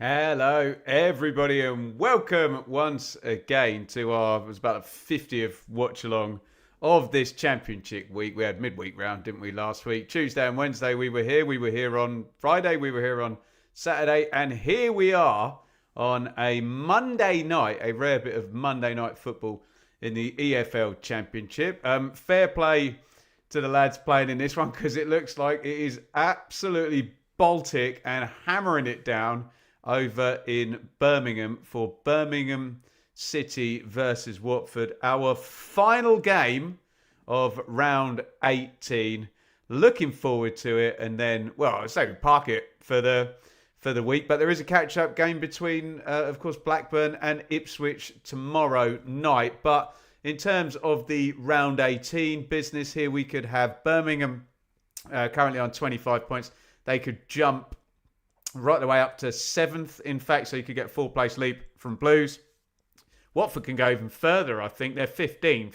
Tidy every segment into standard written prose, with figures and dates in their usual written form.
Hello, everybody, and welcome once again to it was about a 50th watch along of this championship week. We had midweek round, didn't we, last week? Tuesday and Wednesday we were here. We were here on Friday. We were here on Saturday. And here we are on a Monday night, a rare bit of Monday night football in the EFL Championship. Fair play to the lads playing in this one because it looks like it is absolutely Baltic and hammering it down over in Birmingham for Birmingham City versus Watford. Our final game of round 18. Looking forward to it. And then, well, I say we park it for the week. But there is a catch-up game between, of course, Blackburn and Ipswich tomorrow night. But in terms of the round 18 business here, we could have Birmingham currently on 25 points. They could jump right the way up to 7th, in fact, so you could get a 4-place leap from Blues. Watford can go even further, I think. They're 15th.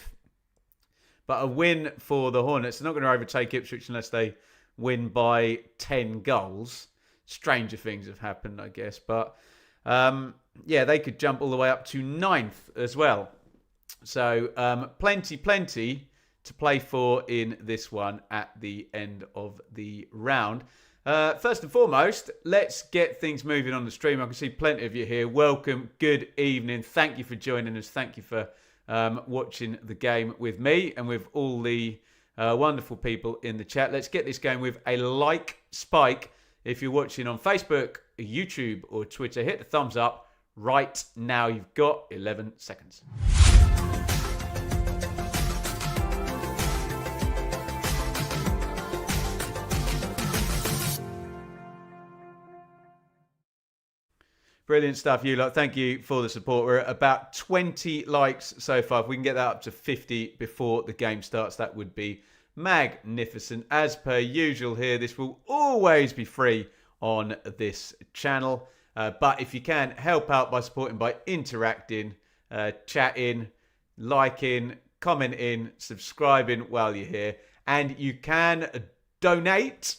But a win for the Hornets. They're not going to overtake Ipswich unless they win by 10 goals. Stranger things have happened, I guess. But, yeah, they could jump all the way up to 9th as well. So, plenty to play for in this one at the end of the round. First and foremost, let's get things moving on the stream. I can see plenty of you here. Welcome. Good evening. Thank you for joining us. Thank you for watching the game with me and with all the wonderful people in the chat. Let's get this going with a like spike. If you're watching on Facebook, YouTube or Twitter, hit the thumbs up right now. You've got 11 seconds. Brilliant stuff, you lot. Thank you for the support. We're at about 20 likes so far. If we can get that up to 50 before the game starts, that would be magnificent. As per usual here, this will always be free on this channel. But if you can, help out by supporting, by interacting, chatting, liking, commenting, subscribing while you're here. And you can donate.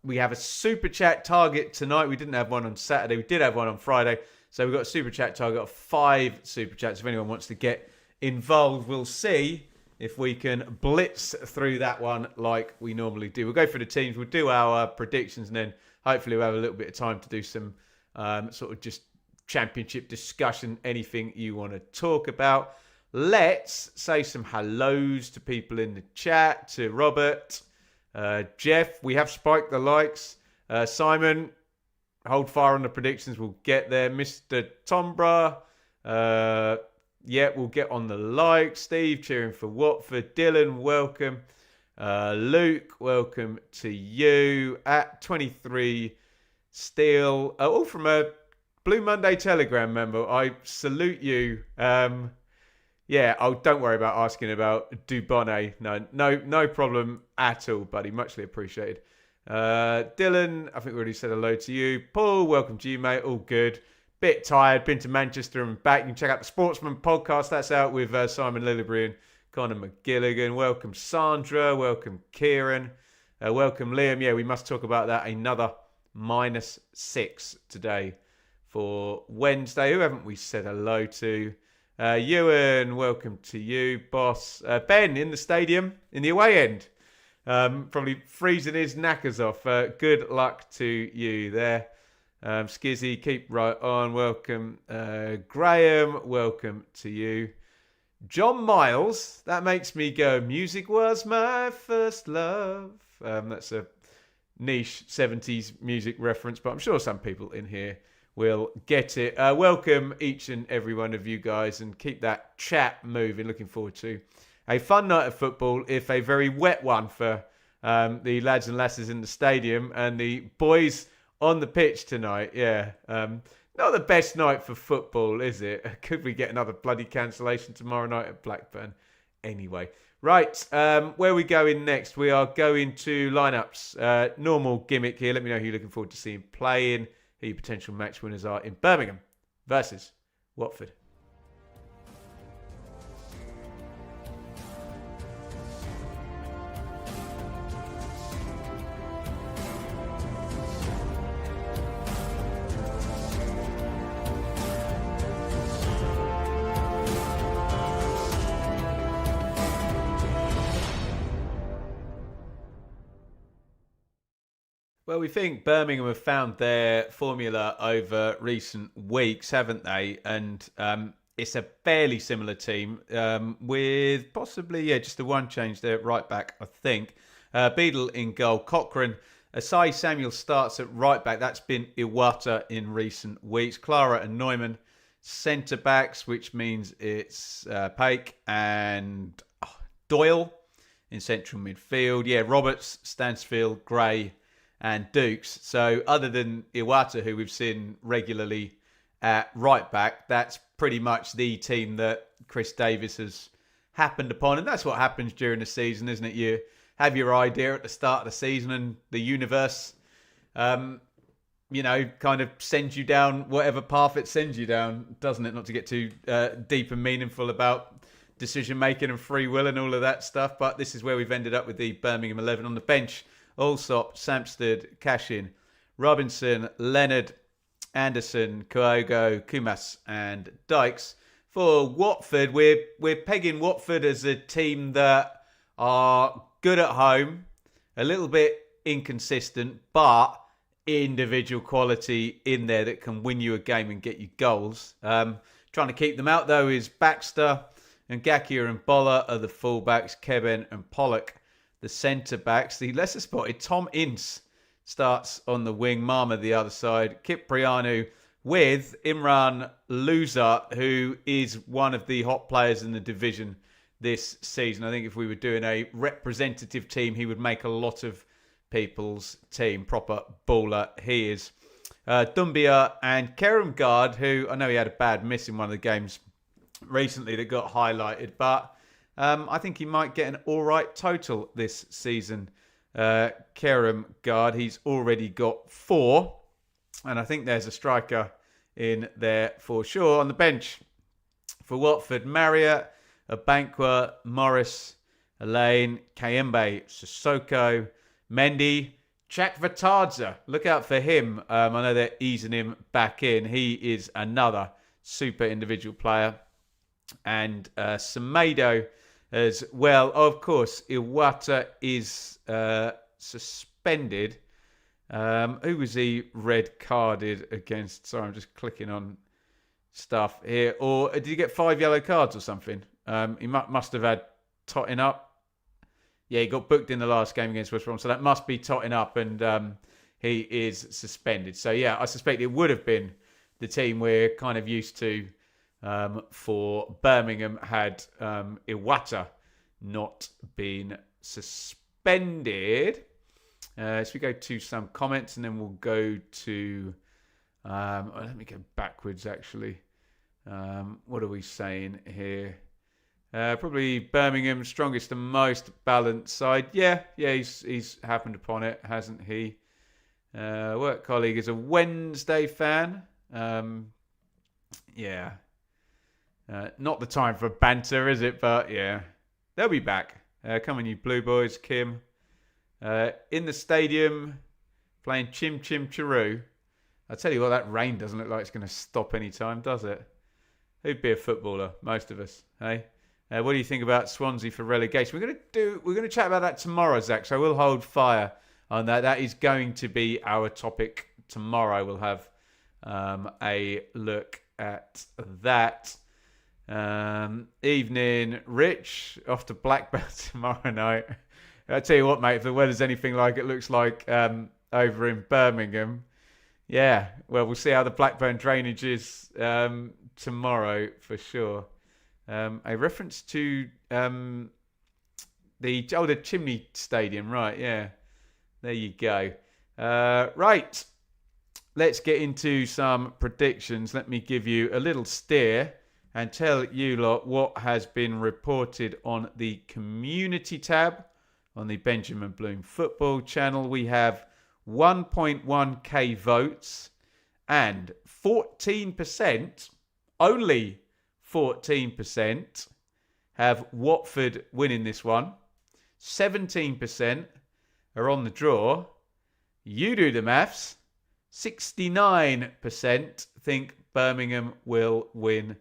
We have a super chat target tonight. We didn't have one on Saturday. We did have one on Friday. So we've got a super chat target of 5 super chats. If anyone wants to get involved, we'll see if we can blitz through that one like we normally do. We'll go through the teams. We'll do our predictions. And then hopefully we'll have a little bit of time to do some sort of just championship discussion. Anything you want to talk about. Let's say some hellos to people in the chat. To Robert. Jeff, we have spiked the likes. Simon, hold fire on the predictions. We'll get there. Mr. Tombra, yeah, we'll get on the likes. Steve, cheering for Watford. Dylan, welcome. Luke, welcome to you. At 23 Steel, all from a Blue Monday Telegram member. I salute you. Yeah, oh, don't worry about asking about Dubonnet. No problem at all, buddy. Muchly appreciated. Dylan, I think we already said hello to you. Paul, welcome to you, mate. All good. Bit tired. Been to Manchester and back. You can check out the Sportsman podcast. That's out with Simon Lillibury and Conor McGilligan. Welcome, Sandra. Welcome, Kieran. Welcome, Liam. Yeah, we must talk about that. Another -6 today for Wednesday. Who haven't we said hello to? Ewan, welcome to you, boss. Ben in the stadium, in the away end. Probably freezing his knackers off. Good luck to you there. Skizzy, keep right on. Welcome. Graham, welcome to you. John Miles, that makes me go, music was my first love. That's a niche 70s music reference, but I'm sure some people in here will get it. Welcome each and every one of you guys and keep that chat moving. Looking forward to a fun night of football, if a very wet one for the lads and lasses in the stadium and the boys on the pitch tonight. Yeah, not the best night for football, is it? Could we get another bloody cancellation tomorrow night at Blackburn? Anyway, right, where are we going next? We are going to lineups. Normal gimmick here. Let me know who you're looking forward to seeing playing. Who your potential match winners are in Birmingham versus Watford. Well, we think Birmingham have found their formula over recent weeks, haven't they? And it's a fairly similar team with possibly, just the one change there at right back, I think. Beadle in goal. Cochrane. Asai Samuel starts at right back. That's been Iwata in recent weeks. Clara and Neumann centre backs, which means it's Paik and Doyle in central midfield. Yeah, Roberts, Stansfield, Gray and Dukes. So other than Iwata, who we've seen regularly at right back, that's pretty much the team that Chris Davis has happened upon. And that's what happens during the season, isn't it? You have your idea at the start of the season and the universe, kind of sends you down whatever path it sends you down, doesn't it? Not to get too deep and meaningful about decision making and free will and all of that stuff. But this is where we've ended up with the Birmingham 11 on the bench. Allsop, Samsted, Cashin, Robinson, Leonard, Anderson, Kyogo, Kumas and Dykes. For Watford, we're pegging Watford as a team that are good at home, a little bit inconsistent, but individual quality in there that can win you a game and get you goals. Trying to keep them out, though, is Baxter and Gakia and Bolla are the fullbacks, Keben and Pollock the centre-backs. The lesser spotted Tom Ince starts on the wing, Marma the other side, Kiprianu with Imran Loser, who is one of the hot players in the division this season. I think if we were doing a representative team, he would make a lot of people's team. Proper baller he is. Dumbia and Kerem Gard, who I know he had a bad miss in one of the games recently that got highlighted, but I think he might get an all right total this season. Kerem Gard, he's already got 4, and I think there's a striker in there for sure. On the bench for Watford, Marriott, Abankwa, Morris, Elaine, Kayembe, Sissoko, Mendy, Chakvatadze. Look out for him. I know they're easing him back in. He is another super individual player. And Semedo as well. Of course, Iwata is suspended. Who was he red carded against? Sorry, I'm just clicking on stuff here. Or did he get 5 yellow cards or something? He must have had totting up. Yeah, he got booked in the last game against West Brom, so that must be totting up, and he is suspended. So yeah, I suspect it would have been the team we're kind of used to for Birmingham had Iwata not been suspended. So we go to some comments and then we'll go to... let me go backwards, actually. What are we saying here? Probably Birmingham, strongest and most balanced side. Yeah, he's happened upon it, hasn't he? Work colleague is a Wednesday fan. Yeah. Not the time for banter, is it? But yeah, they'll be back. Come on, you Blue Boys, Kim. In the stadium, playing Chim Chim Chiru. I tell you what, that rain doesn't look like it's going to stop any time, does it? Who'd be a footballer? Most of us, hey? What do you think about Swansea for relegation? We're going to chat about that tomorrow, Zach. So we'll hold fire on that. That is going to be our topic tomorrow. We'll have a look at that. Evening, Rich, off to Blackburn tomorrow night. I tell you what, mate, if the weather's anything like it looks like over in Birmingham, yeah, well, we'll see how the Blackburn drainage is tomorrow for sure. A reference to the Chimney Stadium, right? Yeah, there you go. Right, let's get into some predictions. Let me give you a little steer and tell you lot what has been reported on the community tab on the Benjamin Bloom Football channel. We have 1.1k votes and 14%, only 14%, have Watford winning this one. 17% are on the draw. You do the maths. 69% think Birmingham will win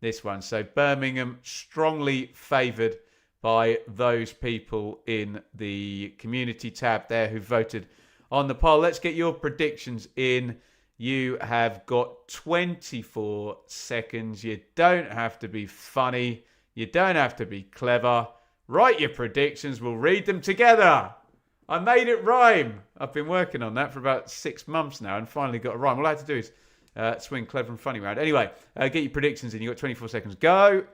this one. So Birmingham strongly favoured by those people in the community tab there who voted on the poll. Let's get your predictions in. You have got 24 seconds. You don't have to be funny. You don't have to be clever. Write your predictions. We'll read them together. I made it rhyme. I've been working on that for about 6 months now and finally got a rhyme. All I had to do is swing clever and funny round. Anyway, get your predictions in. You've got 24 seconds. Go.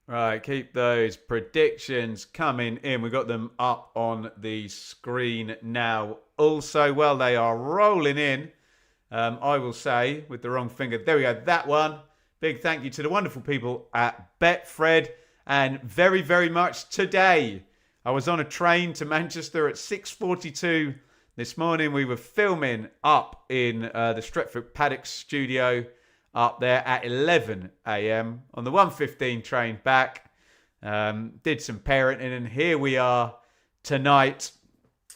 Right, keep those predictions coming in. We've got them up on the screen now. Also, well, they are rolling in. I will say, with the wrong finger. There we go, that one. Big thank you to the wonderful people at Betfred. And very, very much today, I was on a train to Manchester at 6:42 this morning. We were filming up in the Stretford Paddock studio up there at 11 a.m. on the 1:15 train back. Did some parenting, and here we are tonight.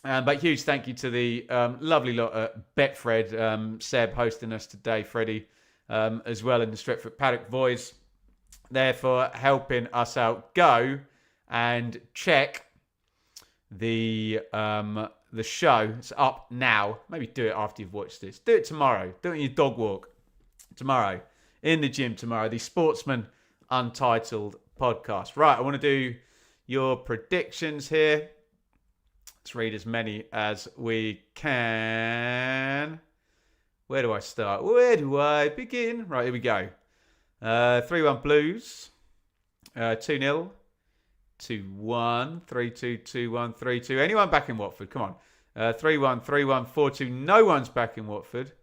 But huge thank you to the lovely lot at Betfred. Seb hosting us today, Freddie, as well in the Stretford Paddock voice, there for helping us out. Go and check the show. It's up now. Maybe do it after you've watched this. Do it tomorrow. Do it on your dog walk. Tomorrow, in the gym tomorrow, the Sportsman Untitled podcast. Right, I want to do your predictions here. Let's read as many as we can. Where do I start? Where do I begin? Right, here we go. 3-1 Blues. 2-0. 2-1. 3-2, 2-1, 3-2. Anyone back in Watford? Come on. 3-1, 3-1, 4-2. No one's back in Watford.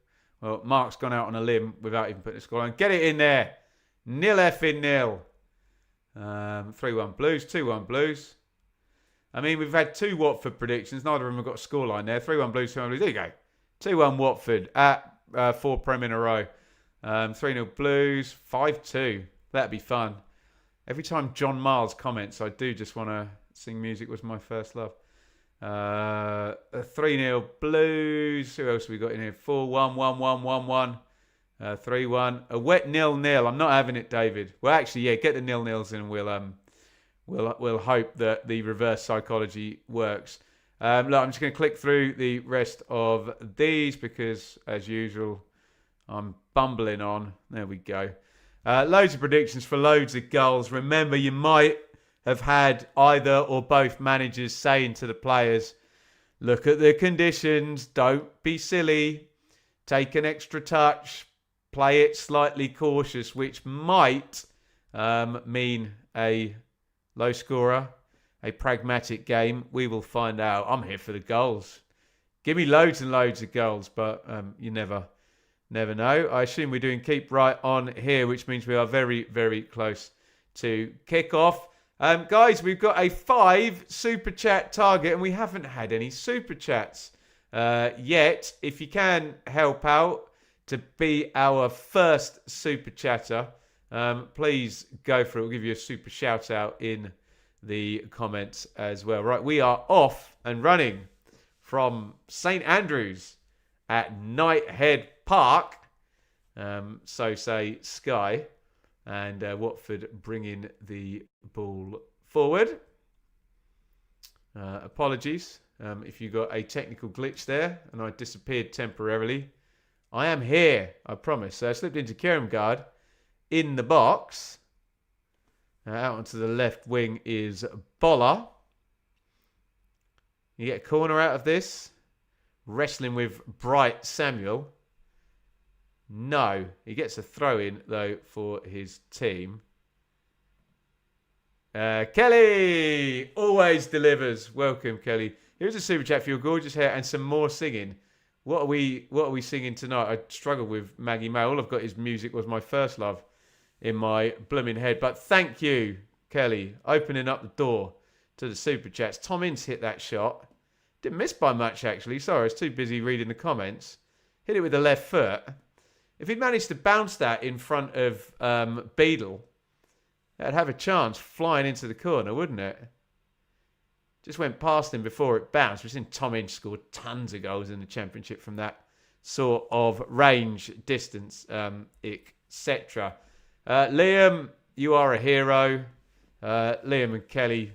Well, Mark's gone out on a limb without even putting a score on. Get it in there. 0-0. 3-1 Blues, 2-1 Blues. I mean, we've had 2 Watford predictions. Neither of them have got a scoreline there. 3-1 Blues, 2-1 Blues. There you go. 2-1 Watford at 4 Prem in a row. 3-0 Blues, 5-2. That'd be fun. Every time John Miles comments, I do just want to sing Music Was My First Love. 3-0 Blues. Who else have we got in here? 4-1, 1-1, 1-1, 3-1. A wet 0-0. I'm not having it, David. Well, actually, yeah, get the 0-0s in. We'll hope that the reverse psychology works. Look, I'm just going to click through the rest of these because, as usual, I'm bumbling on. There we go. Loads of predictions for loads of goals. Remember, you might have had either or both managers saying to the players, look at the conditions, don't be silly, take an extra touch, play it slightly cautious, which might mean a low scorer, a pragmatic game. We will find out. I'm here for the goals. Give me loads and loads of goals, but you never know. I assume we're doing keep right on here, which means we are very, very close to kick-off. Guys, we've got a 5 super chat target and we haven't had any super chats yet. If you can help out to be our first super chatter, please go for it. We'll give you a super shout out in the comments as well. Right, we are off and running from St Andrews at Knighthead Park. So say Sky. And Watford bringing the ball forward. Apologies if you got a technical glitch there and I disappeared temporarily. I am here, I promise. So I slipped into Kieramgard in the box. Out onto the left wing is Bolla. You get a corner out of this. Wrestling with Bright Samuel. No, he gets a throw in though for his team. Kelly always delivers. Welcome, Kelly. Here's a super chat for your gorgeous hair and some more singing. What are we singing tonight? I struggle with Maggie May. All I've got is Music Was My First Love in my blooming head. But thank you, Kelly, opening up the door to the super chats. Tom Ince hit that shot. Didn't miss by much actually. Sorry, I was too busy reading the comments. Hit it with the left foot. If he'd managed to bounce that in front of Beadle, that'd have a chance flying into the corner, wouldn't it? Just went past him before it bounced. We've seen Tom Ince scored tons of goals in the Championship from that sort of range, distance, etc. Liam, you are a hero. Liam and Kelly,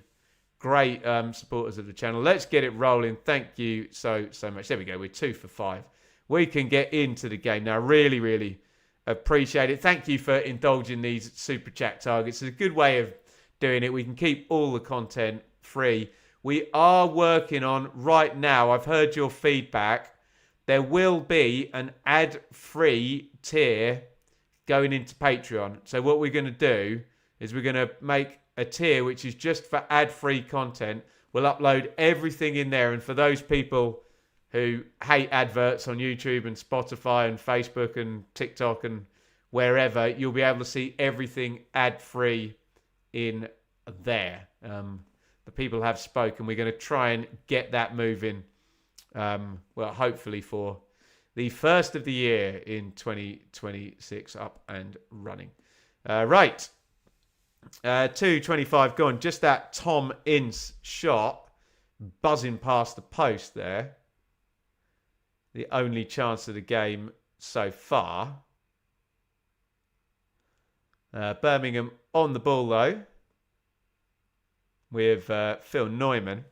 great supporters of the channel. Let's get it rolling. Thank you so much. There we go. We're 2 for 5. We can get into the game now. Really, really appreciate it. Thank you for indulging these super chat targets. It's a good way of doing it. We can keep all the content free. We are working on right now. I've heard your feedback. There will be an ad-free tier going into Patreon. So what we're going to do is we're going to make a tier which is just for ad-free content. We'll upload everything in there. And for those people who hate adverts on YouTube and Spotify and Facebook and TikTok and wherever, you'll be able to see everything ad-free in there. The people have spoken. We're going to try and get that moving, hopefully for the first of the year in 2026 up and running. Right. 2:25 gone. Just that Tom Ince shot buzzing past the post there. The only chance of the game so far. Birmingham on the ball though. With Phil Neumann.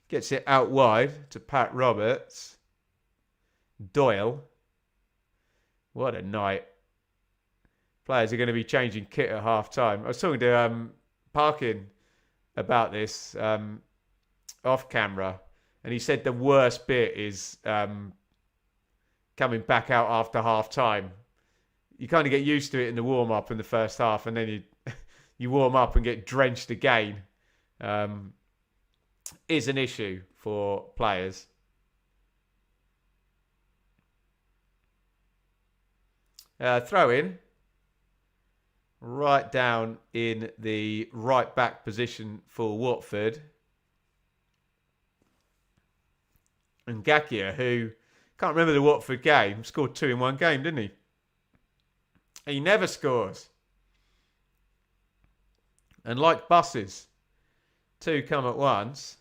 Gets it out wide to Pat Roberts. Doyle. What a night. Players are going to be changing kit at half-time. I was talking to Parkin about this off camera. And he said the worst bit is coming back out after half-time. You kind of get used to it in the warm-up in the first half. And then you warm up and get drenched again. Is an issue for players. Throw in. Right down in the right back position for Watford. And Gakia, who, can't remember the Watford game, scored 2 in one game, didn't he? He never scores. And like buses, 2 come at once.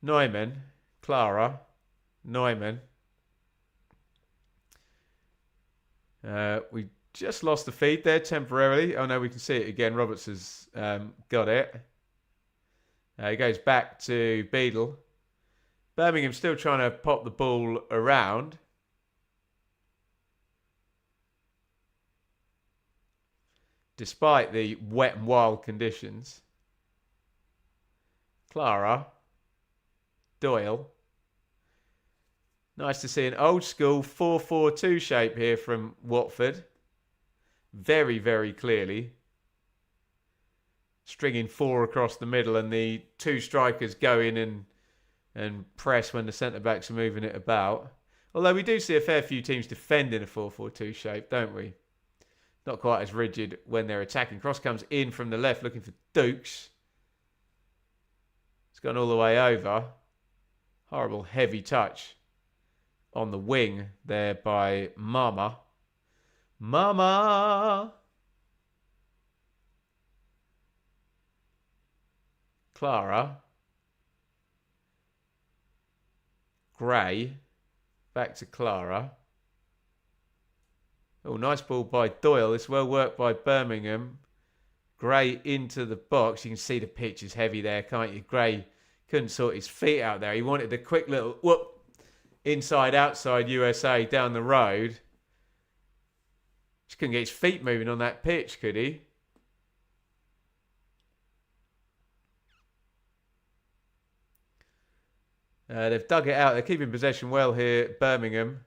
Neumann, Clara, Neumann. We just lost the feed there temporarily. Oh no, we can see it again. Roberts has got it. He goes back to Beadle. Birmingham still trying to pop the ball around. Despite the wet and wild conditions. Clara. Doyle. Nice to see an old school 4-4-2 shape here from Watford. Very, very clearly. Stringing 4 across the middle and the 2 strikers go in and press when the centre-backs are moving it about. Although we do see a fair few teams defending a 4-4-2 shape, don't we? Not quite as rigid when they're attacking. Cross comes in from the left looking for Dukes. It's gone all the way over. Horrible heavy touch on the wing there by Mama. Mama! Clara. Gray. Back to Clara. Oh, nice ball by Doyle. It's well worked by Birmingham. Gray into the box. You can see the pitch is heavy there, can't you? Gray couldn't sort his feet out there. He wanted the quick little whoop. Inside, outside USA down the road. Just couldn't get his feet moving on that pitch, could he? They've dug it out. They're keeping possession well here, Birmingham.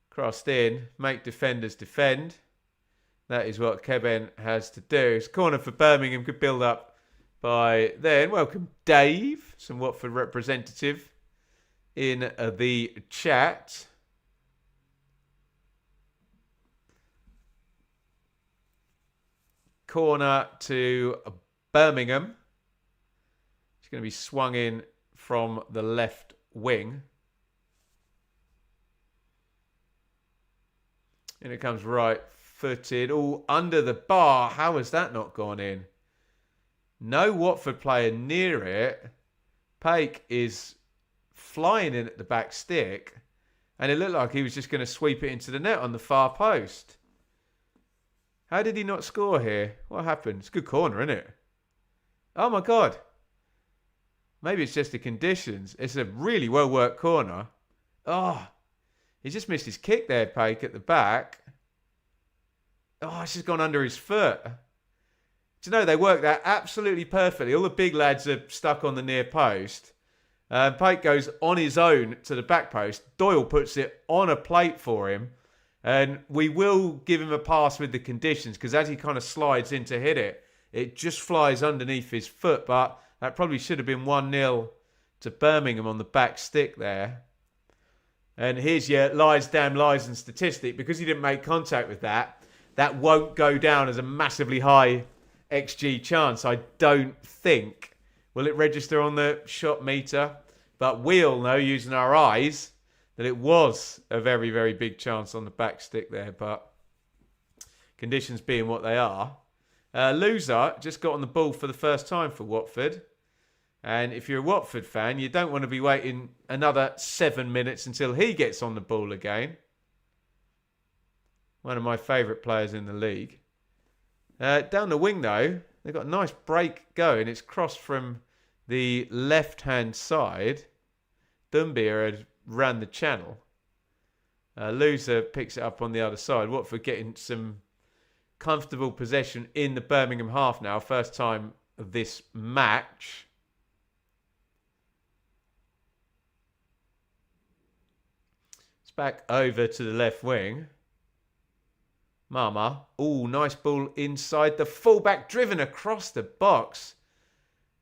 Crossed in. Make defenders defend. That is what Keben has to do. It's a corner for Birmingham. Good build up by then. Welcome, Dave. Some Watford representative in the chat. Corner to Birmingham. It's going to be swung in from the left wing. And it comes right-footed, all under the bar. How has that not gone in? No Watford player near it. Paik is flying in at the back stick. And it looked like he was just going to sweep it into the net on the far post. How did he not score here? What happened? It's a good corner, isn't it? Oh, my God. Maybe it's just the conditions. It's a really well-worked corner. Oh, he just missed his kick there, Paik, at the back. Oh, it's just gone under his foot. Do you know, they worked that absolutely perfectly. All the big lads are stuck on the near post. Paik goes on his own to the back post. Doyle puts it on a plate for him. And we will give him a pass with the conditions, because as he kind of slides in to hit it, it just flies underneath his foot. But that probably should have been 1-0 to Birmingham on the back stick there. And here's your lies, damn lies and statistic. Because he didn't make contact with that, that won't go down as a massively high XG chance. I don't think. Will it register on the shot meter? But we'll know using our eyes that it was a very, very big chance on the back stick there. But conditions being what they are. Loser just got on the ball for the first time for Watford. And if you're a Watford fan, you don't want to be waiting another 7 minutes until he gets on the ball again. One of my favourite players in the league. Down the wing, though, they've got a nice break going. It's crossed from the left-hand side. Dumbia had ran the channel. Loser picks it up on the other side. Watford getting some comfortable possession in the Birmingham half now. First time of this match. It's back over to the left wing. Mama. Oh, nice ball inside the fullback, driven across the box.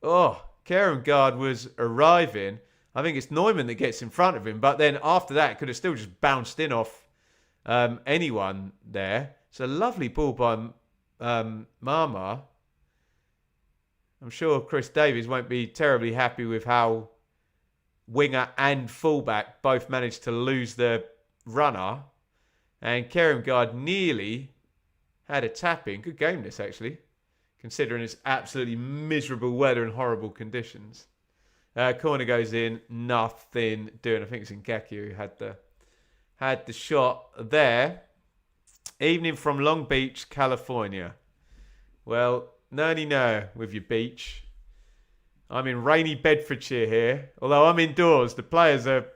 Oh, Kerengard was arriving. I think it's Neumann that gets in front of him. But then after that, it could have still just bounced in off anyone there. It's a lovely ball by Mama. I'm sure Chris Davies won't be terribly happy with how winger and fullback both managed to lose their runner. And Kerengard nearly had a tap-in. Good game this, actually, considering it's absolutely miserable weather and horrible conditions. Corner goes in, nothing doing. I think it's Ngakia who had the shot there. Evening from Long Beach, California. Well, no with your beach. I'm in rainy Bedfordshire here. Although I'm indoors, the players are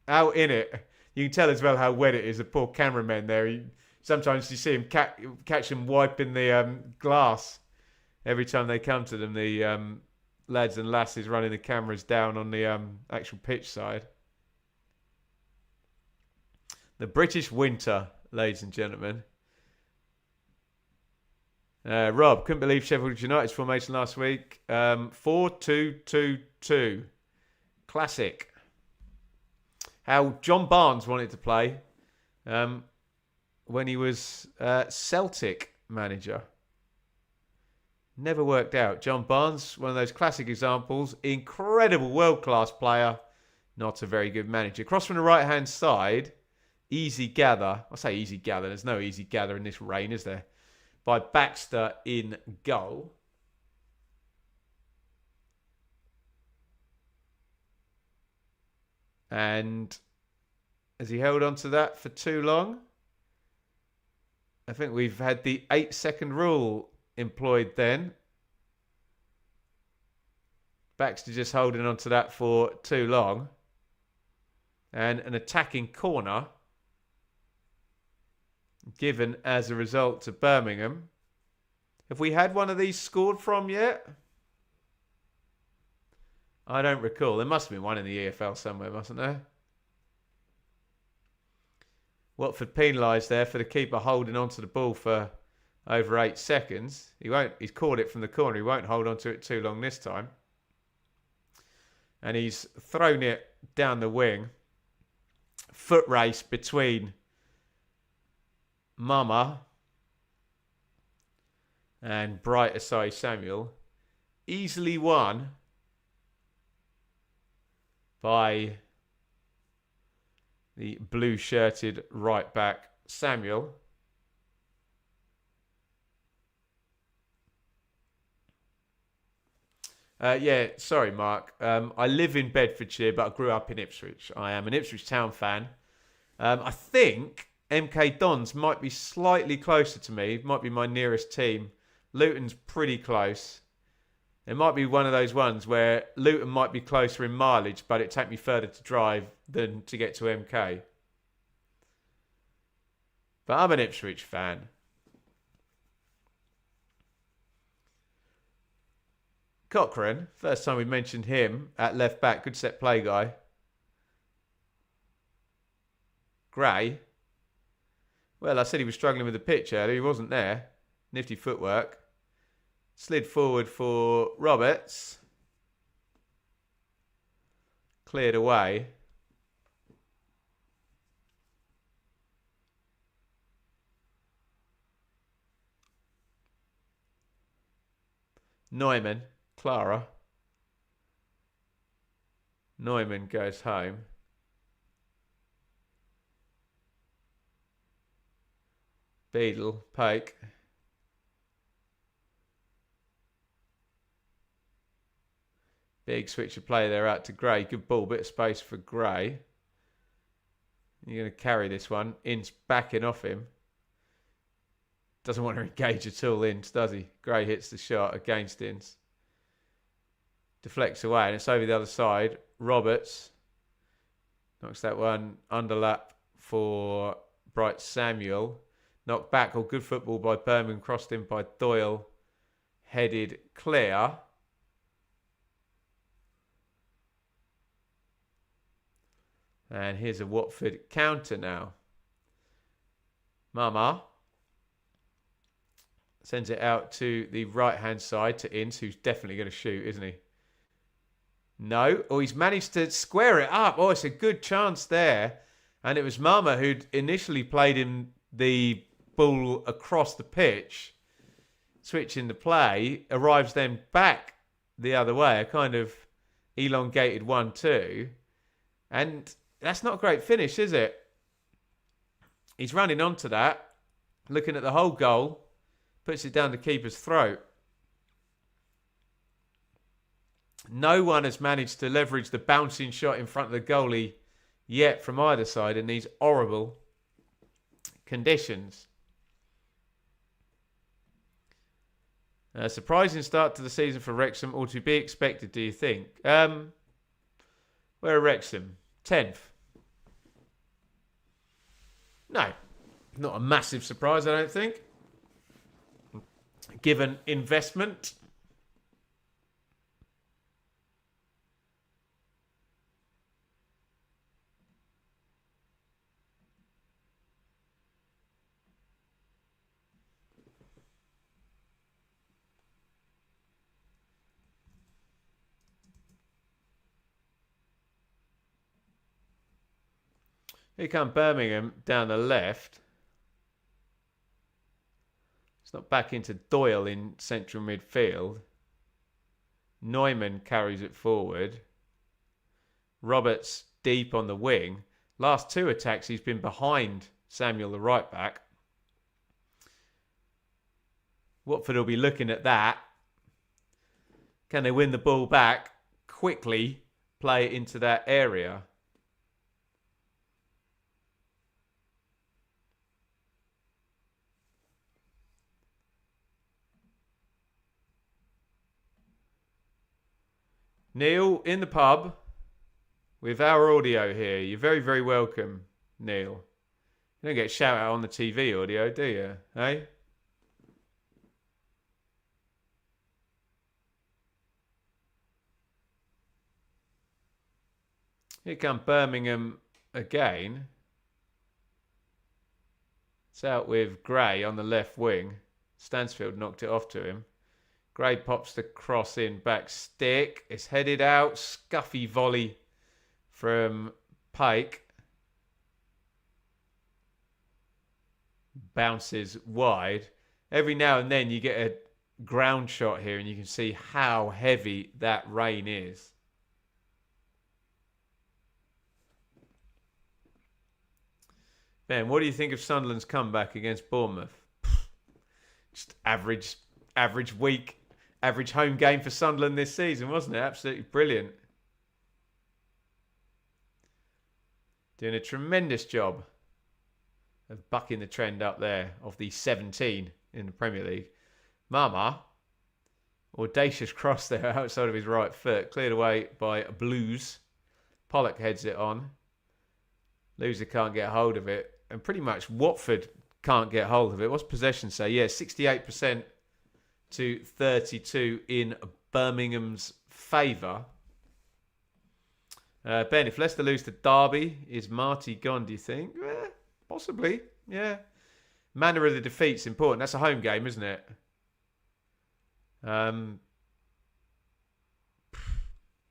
out in it. You can tell as well how wet it is. The poor cameramen there. Sometimes you see him catch them wiping the glass every time they come to them. The lads and lasses running the cameras down on the actual pitch side. The British winter, ladies and gentlemen. Rob, couldn't believe Sheffield United's formation last week. 4-2-2-2. Classic. How John Barnes wanted to play when he was Celtic manager. Never worked out. John Barnes, one of those classic examples. Incredible world-class player. Not a very good manager. Cross from the right-hand side. Easy gather. I say easy gather. There's no easy gather in this rain, is there? By Baxter in goal. And has he held on to that for too long? I think we've had the 8-second rule employed then. Baxter just holding on to that for too long. And an attacking corner given as a result to Birmingham. Have we had one of these scored from yet? I don't recall. There must have been one in the EFL somewhere, mustn't there? Watford penalised there for the keeper holding on to the ball for over 8 seconds. He's caught it from the corner. He won't hold on to it too long this time. And he's thrown it down the wing. Foot race between Mama and Bright Asai Samuel. Easily won by the blue-shirted right-back Samuel. Yeah, sorry, Mark. I live in Bedfordshire, but I grew up in Ipswich. I am an Ipswich Town fan. I think MK Dons might be slightly closer to me. Might be my nearest team. Luton's pretty close. It might be one of those ones where Luton might be closer in mileage, but it'd take me further to drive than to get to MK. But I'm an Ipswich fan. Cochrane, first time we mentioned him at left back. Good set play guy. Gray. Well, I said he was struggling with the pitch earlier. He wasn't there. Nifty footwork. Slid forward for Roberts. Cleared away. Neumann. Clara. Neumann goes home. Beadle. Pike. Big switch of play there out to Gray. Good ball, bit of space for Gray. You're going to carry this one. Ince backing off him. Doesn't want to engage at all, Ince, does he? Gray hits the shot against Ince. Deflects away, and it's over the other side. Roberts knocks that one underlap for Bright Samuel. Knocked back, or good football by Birmingham. Crossed in by Doyle. Headed clear. And here's a Watford counter now. Mama sends it out to the right-hand side to Ince, who's definitely going to shoot, isn't he? No. Oh, he's managed to square it up. Oh, it's a good chance there. And it was Mama who'd initially played him the ball across the pitch. Switching the play. Arrives then back the other way. A kind of elongated 1-2. And that's not a great finish, is it? He's running onto that. Looking at the whole goal. Puts it down the keeper's throat. No one has managed to leverage the bouncing shot in front of the goalie yet from either side in these horrible conditions. A surprising start to the season for Wrexham, or to be expected, do you think? Where are Wrexham? 10th. No, not a massive surprise, I don't think. Given investment. Here come Birmingham down the left. It's not back into Doyle in central midfield. Neumann carries it forward. Roberts deep on the wing. Last two attacks, he's been behind Samuel, the right back. Watford will be looking at that. Can they win the ball back? Quickly play it into that area. Neil, in the pub, with our audio here. You're very, very welcome, Neil. You don't get a shout out on the TV audio, do you? Hey? Here come Birmingham again. It's out with Gray on the left wing. Stansfield knocked it off to him. Gray pops the cross in, back stick. It's headed out. Scuffy volley from Pike. Bounces wide. Every now and then you get a ground shot here and you can see how heavy that rain is. Ben, what do you think of Sunderland's comeback against Bournemouth? Just average week. average home game for Sunderland this season, wasn't it? Absolutely brilliant. Doing a tremendous job of bucking the trend up there of the 17 in the Premier League. Mama, audacious cross there outside of his right foot, cleared away by Blues. Pollock heads it on. Loser can't get hold of it. And pretty much Watford can't get hold of it. What's possession say? Yeah, 68% to 32 in Birmingham's favour. Ben, if Leicester lose to Derby, is Marty gone, do you think? Possibly, yeah. Manner of the defeat's important. That's a home game, isn't it?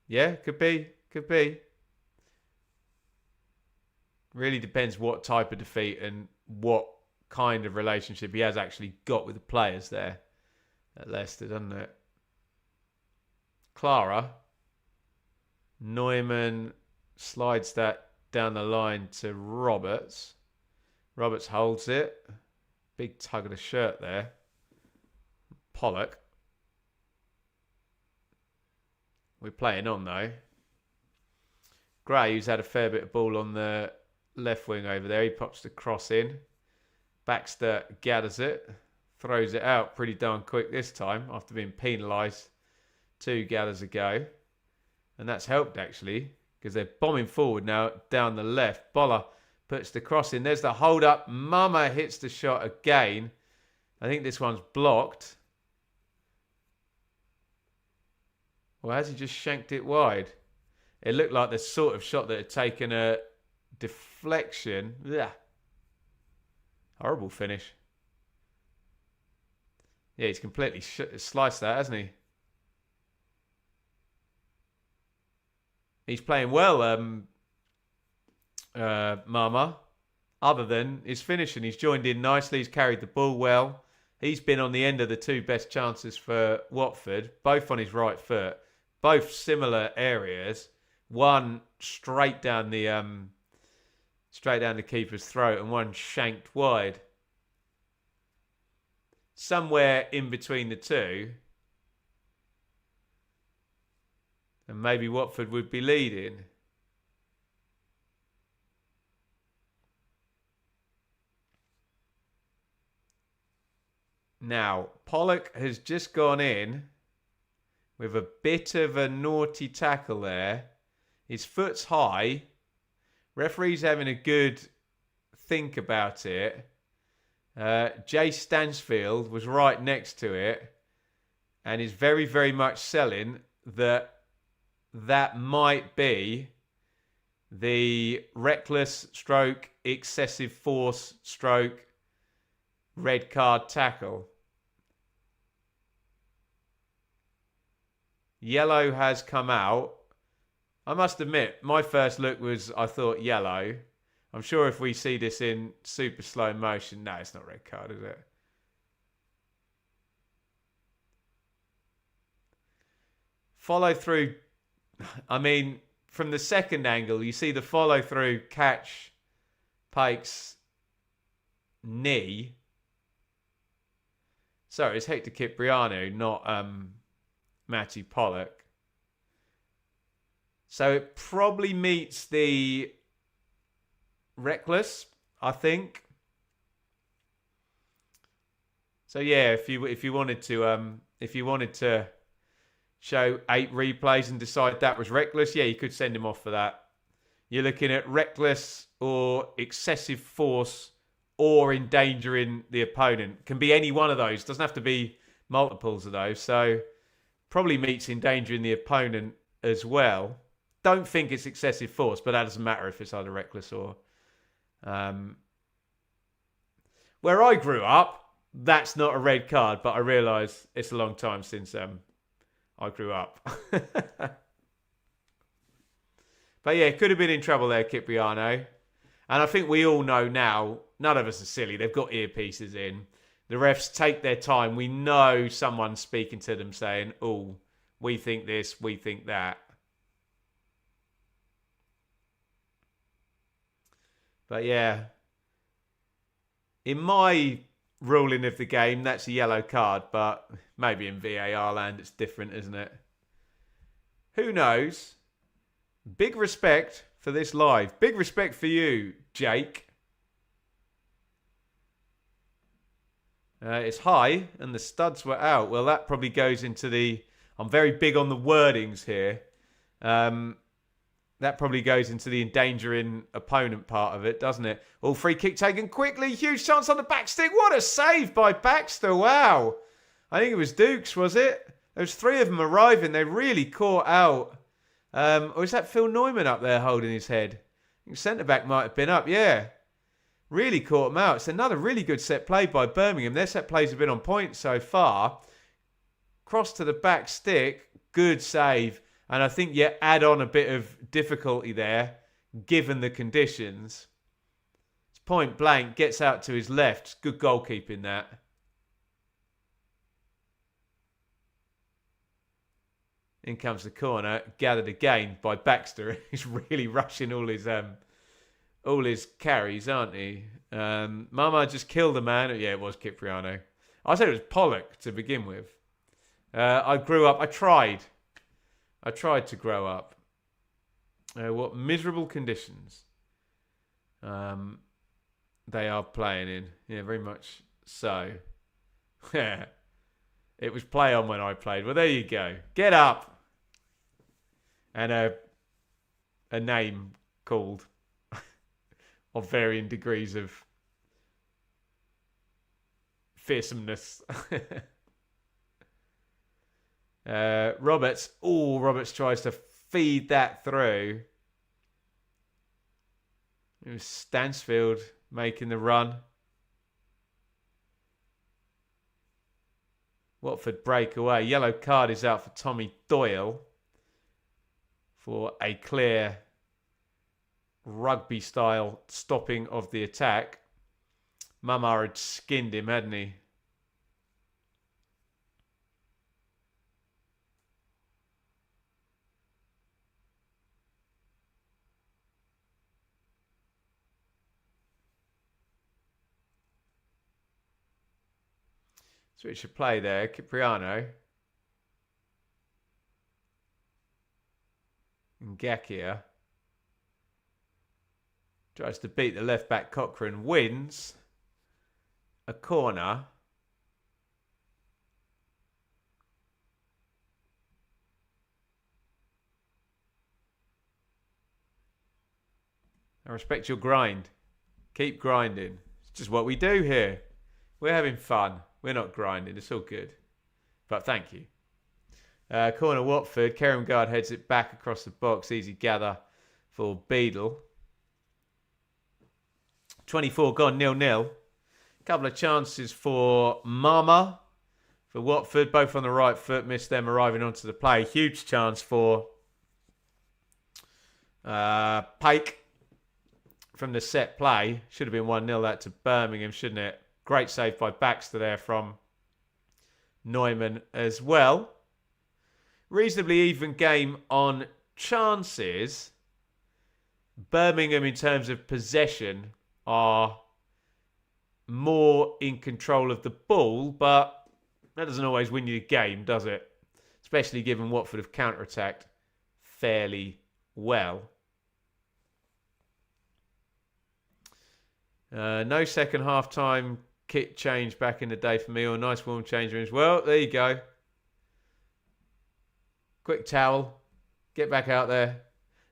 Yeah, could be. Could be. Really depends what type of defeat and what kind of relationship he has actually got with the players there at Leicester, doesn't it? Clara. Neumann slides that down the line to Roberts. Roberts holds it. Big tug of the shirt there. Pollock. We're playing on though. Gray, who's had a fair bit of ball on the left wing over there. He pops the cross in. Baxter gathers it. Throws it out pretty darn quick this time after being penalised 2 gathers ago. And that's helped actually because they're bombing forward now down the left. Boller puts the cross in. There's the hold up. Mama hits the shot again. I think this one's blocked. Or has he just shanked it wide? It looked like the sort of shot that had taken a deflection. Yeah. Horrible finish. Yeah, he's completely sliced that, hasn't he? He's playing well, Mama. Other than his finishing, he's joined in nicely. He's carried the ball well. He's been on the end of the 2 best chances for Watford, both on his right foot, both similar areas. One straight down the keeper's throat, and one shanked wide. Somewhere in between the two. And maybe Watford would be leading. Now, Pollock has just gone in with a bit of a naughty tackle there. His foot's high. Referee's having a good think about it. Jay Stansfield was right next to it and is very, very much selling that might be the reckless stroke, excessive force stroke, red card tackle. Yellow has come out. I must admit, my first look was, I thought yellow. I'm sure if we see this in super slow motion, no, it's not red card, is it? Follow through. I mean, from the second angle, you see the follow through catch Pake's knee. Sorry, it's Hector Cipriano, not Matty Pollock. So it probably meets the reckless, I think. So yeah, if you wanted to show 8 replays and decide that was reckless, yeah, you could send him off for that. You're looking at reckless or excessive force or endangering the opponent. Can be any one of those. Doesn't have to be multiples of those. So probably meets endangering the opponent as well. Don't think it's excessive force, but that doesn't matter if it's either reckless or... Where I grew up, that's not a red card, but I realise it's a long time since I grew up. But yeah, could have been in trouble there, Cipriano. And I think we all know now, none of us are silly. They've got earpieces in. The refs take their time. We know someone's speaking to them saying, oh, we think this, we think that. But yeah, in my ruling of the game. That's a yellow card, but maybe in VAR land it's different, isn't it? Who knows? Big respect for this live. Big respect for you, Jake. It's high and the studs were out. Well, that probably goes into the... I'm very big on the wordings here. That probably goes into the endangering opponent part of it, doesn't it? All free kick taken quickly. Huge chance on the back stick. What a save by Baxter. Wow. I think it was Dukes, was it? There was 3 of them arriving. They really caught out. Or is that Phil Neumann up there holding his head? I think centre-back might have been up, yeah. Really caught them out. It's another really good set play by Birmingham. Their set plays have been on point so far. Cross to the back stick. Good save. And I think you add on a bit of difficulty there, given the conditions. It's point blank. Gets out to his left. Good goalkeeping that. In comes the corner. Gathered again by Baxter. He's really rushing all his carries, aren't he? Mama just killed a man. Yeah, it was Cipriano. I said it was Pollock to begin with. I grew up. I tried to grow up. What miserable conditions they are playing in. Yeah, very much so. Yeah. It was play on when I played. Well, there you go. Get up. And a name called of varying degrees of fearsomeness. Roberts. Oh, Roberts tries to feed that through. It was Stansfield making the run. Watford breakaway. Yellow card is out for Tommy Doyle for a clear rugby-style stopping of the attack. Mama had skinned him, hadn't he? Switch of play there. Cipriano. Ngakia tries to beat the left back. Cochrane wins a corner. I respect your grind. Keep grinding. It's just what we do here. We're having fun. We're not grinding. It's all good. But thank you. Corner Watford. Keremgard heads it back across the box. Easy gather for Beadle. 24 gone, 0-0. Couple of chances for Mama. For Watford, both on the right foot. Missed them arriving onto the play. Huge chance for Pike from the set play. Should have been 1-0 that to Birmingham, shouldn't it? Great save by Baxter there from Neumann as well. Reasonably even game on chances. Birmingham, in terms of possession, are more in control of the ball, but that doesn't always win you the game, does it? Especially given Watford have counter-attacked fairly well. No second half-time kit change back in the day for me, or nice warm change rooms. Well, there you go. Quick towel. Get back out there.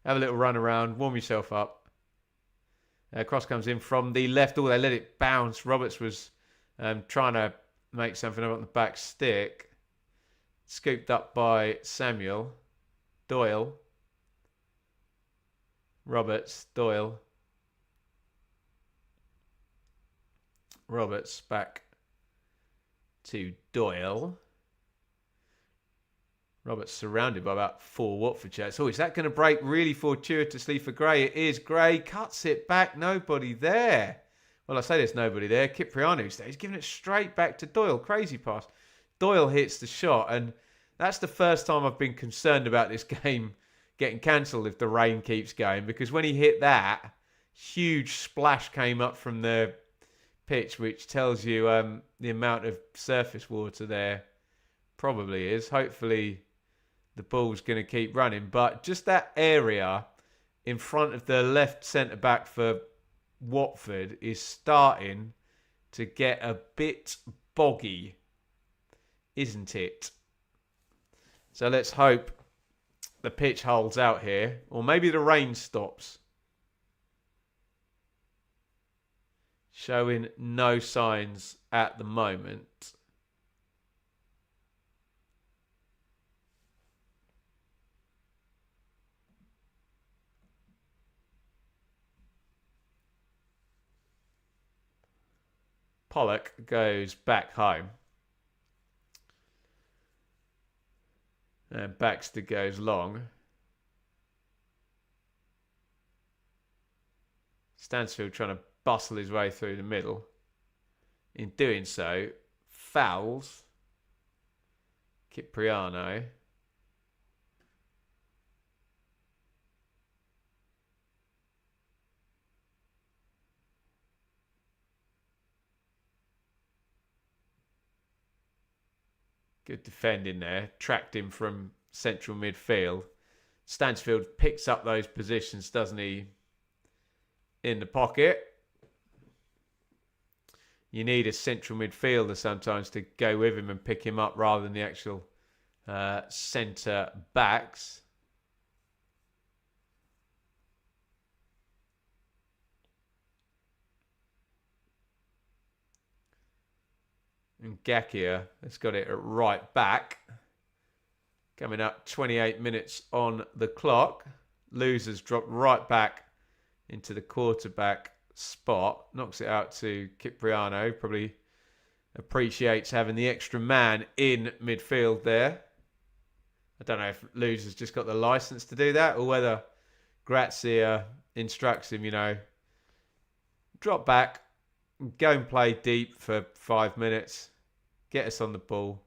Have a little run around. Warm yourself up. Cross comes in from the left. Oh, they let it bounce. Roberts was trying to make something up on the back stick. Scooped up by Samuel. Doyle. Roberts. Doyle. Roberts back to Doyle. Roberts surrounded by about 4 Watford chats. Oh, is that going to break really fortuitously for Gray? It is. Gray cuts it back. Nobody there. Well, I say there's nobody there. Cipriano's there. He's giving it straight back to Doyle. Crazy pass. Doyle hits the shot. And that's the first time I've been concerned about this game getting cancelled if the rain keeps going. Because when he hit that, huge splash came up from the pitch, which tells you the amount of surface water there probably is. Hopefully the ball's going to keep running. But just that area in front of the left centre-back for Watford is starting to get a bit boggy, isn't it? So let's hope the pitch holds out here. Or maybe the rain stops. Showing no signs at the moment. Pollock goes back home. And Baxter goes long. Stansfield trying to bustle his way through the middle. In doing so, fouls Cipriano. Good defending there. Tracked him from central midfield. Stansfield picks up those positions, doesn't he? In the pocket. You need a central midfielder sometimes to go with him and pick him up rather than the actual centre backs. And Gakia has got it at right back. Coming up 28 minutes on the clock. Losers drop right back into the quarterback spot. Knocks it out to Cipriano. Probably appreciates having the extra man in midfield there. I don't know if Losers just got the license to do that or whether Grazia instructs him, drop back, go and play deep for 5 minutes. Get us on the ball.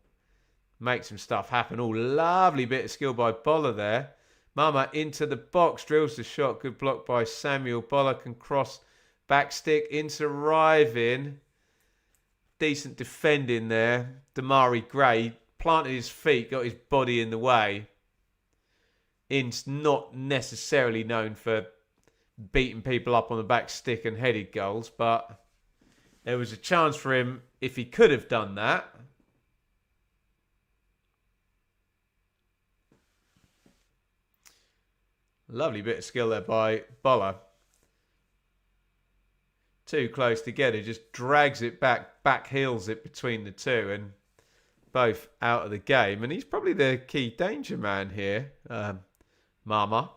Make some stuff happen. Oh, lovely bit of skill by Boller there. Mama into the box. Drills the shot. Good block by Samuel. Boller can cross back stick into Ryvin. Decent defending there. Damari Gray planted his feet. Got his body in the way. Ince not necessarily known for beating people up on the back stick and headed goals. But there was a chance for him if he could have done that. Lovely bit of skill there by Boller. Too close together. Just drags it back heels it between the two. And both out of the game. And he's probably the key danger man here. Mama.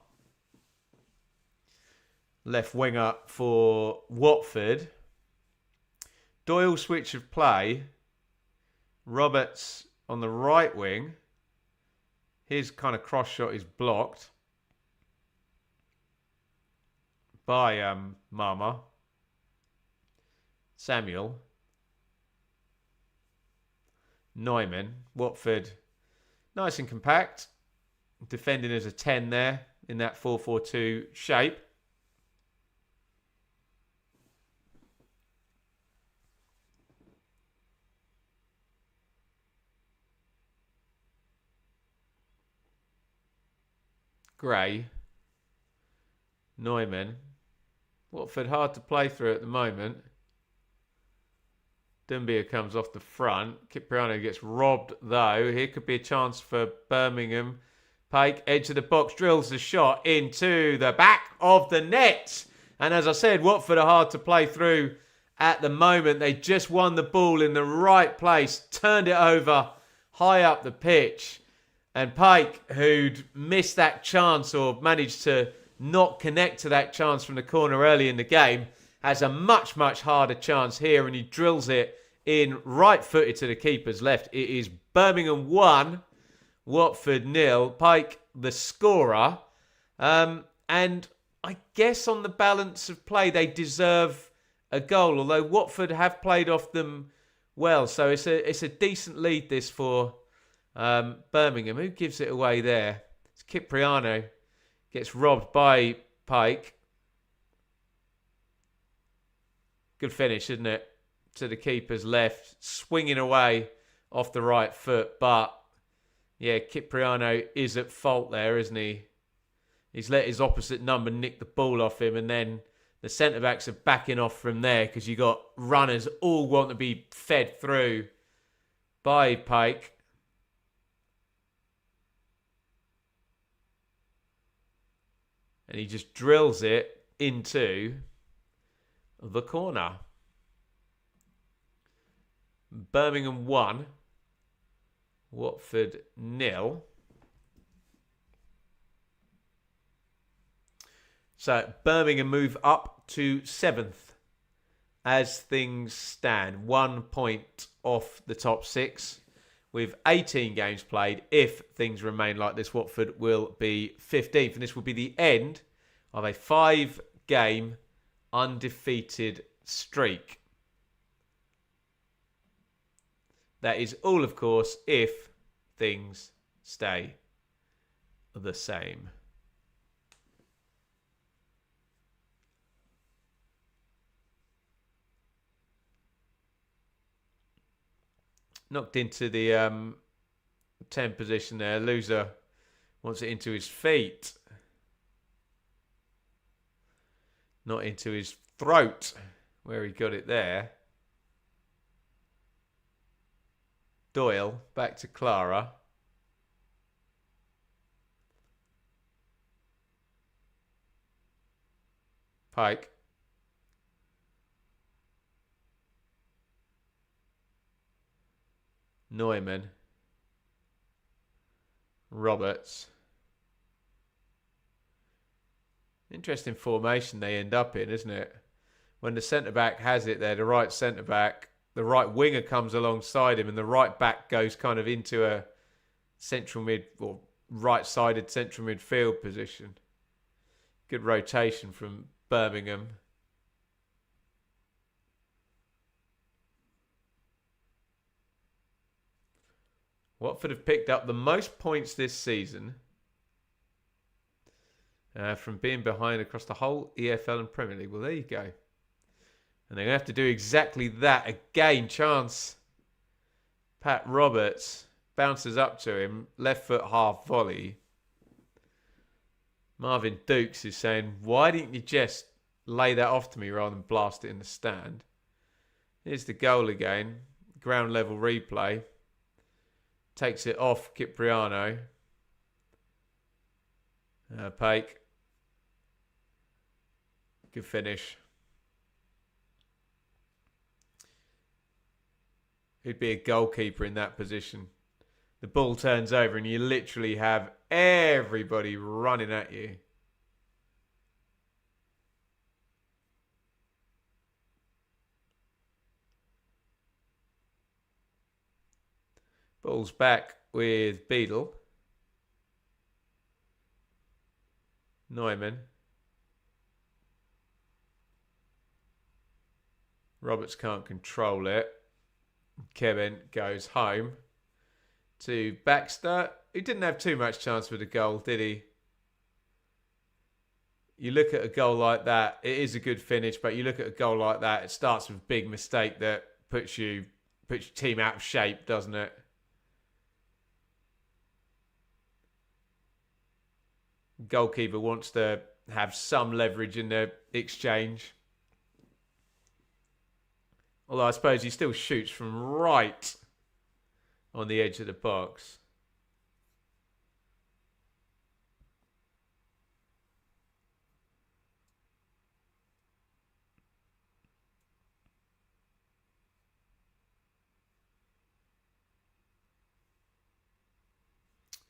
Left winger for Watford. Doyle switch of play. Roberts on the right wing. His kind of cross shot is blocked by Mama. Samuel. Neumann. Watford. Nice and compact. Defending as a 10 there in that 4-4-2 shape. Gray. Neumann. Watford hard to play through at the moment. Dumbia comes off the front. Cipriano gets robbed though. Here could be a chance for Birmingham. Pike, edge of the box, drills the shot into the back of the net. And as I said, Watford are hard to play through at the moment. They just won the ball in the right place. Turned it over high up the pitch. And Pike, who'd missed that chance or managed to not connect to that chance from the corner early in the game, has a much, much harder chance here. And he drills it in right-footed to the keeper's left. It is Birmingham 1, Watford 0. Pike, the scorer. And I guess on the balance of play, they deserve a goal. Although Watford have played off them well. So it's a decent lead, this, for Birmingham. Who gives it away there? It's Cipriano. Gets robbed by Pike. Good finish, isn't it? to the keeper's left, swinging away off the right foot. But, yeah, Cipriano is at fault there, isn't he? He's let his opposite number nick the ball off him, and then the centre-backs are backing off from there because you got runners all want to be fed through by Pike. And he just drills it into the corner. Birmingham 1, Watford 0. So Birmingham move up to 7th as things stand. 1 point off the top 6 with 18 games played. If things remain like this, Watford will be 15th. And this will be the end of a 5-game undefeated streak. That is all, of course, if things stay the same. Knocked into the 10 position there. Loser wants it into his feet. Not into his throat, where he got it there. Doyle, back to Clara. Pike. Neumann. Roberts. Interesting formation they end up in, isn't it? When the centre-back has it there, the right centre-back, the right winger comes alongside him and the right back goes kind of into a central mid or right-sided central midfield position. Good rotation from Birmingham. Watford have picked up the most points this season from being behind across the whole EFL and Premier League. Well, there you go. And they're going to have to do exactly that again. Chance. Pat Roberts bounces up to him. Left foot half volley. Marvin Dukes is saying, why didn't you just lay that off to me rather than blast it in the stand? Here's the goal again. Ground level replay. Takes it off Cipriano. Pike. Good finish. Who'd be a goalkeeper in that position? The ball turns over and you literally have everybody running at you. Ball's back with Beadle. Neumann. Roberts can't control it. Kevin goes home to Baxter, who didn't have too much chance with a goal, did he? You look at a goal like that, it is a good finish, but you look at a goal like that, it starts with a big mistake that puts your team out of shape, doesn't it? Goalkeeper wants to have some leverage in the exchange. Although I suppose he still shoots from right on the edge of the box.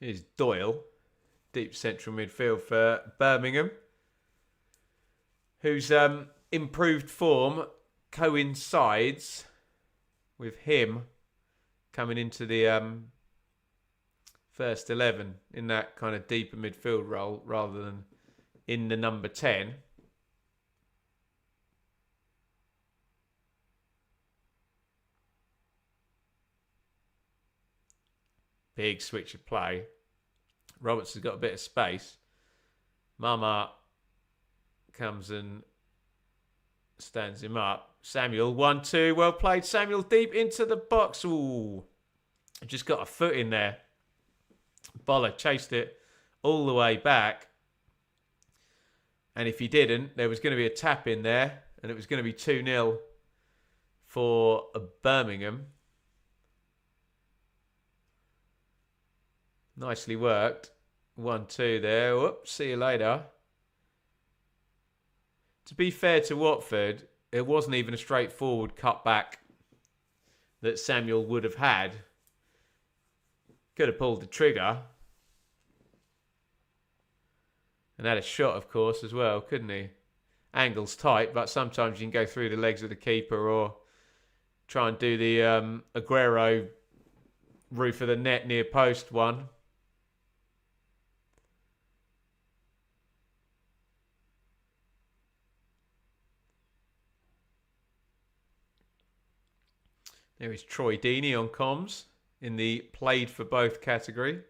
Here's Doyle. Deep central midfield for Birmingham. Whose improved form coincides with him coming into the first 11 in that kind of deeper midfield role rather than in the number 10. Big switch of play. Roberts has got a bit of space. Mama comes and stands him up. Samuel, 1-2. Well played, Samuel, deep into the box. Ooh, just got a foot in there. Boller chased it all the way back. And if he didn't, there was going to be a tap in there. And it was going to be 2-0 for Birmingham. Nicely worked. 1-2 there. Whoops, see you later. To be fair to Watford, it wasn't even a straightforward cutback that Samuel would have had. Could have pulled the trigger. And had a shot, of course, as well, couldn't he? Angle's tight, but sometimes you can go through the legs of the keeper or try and do the Aguero roof of the net near post one. There is Troy Deeney on comms in the played for both category.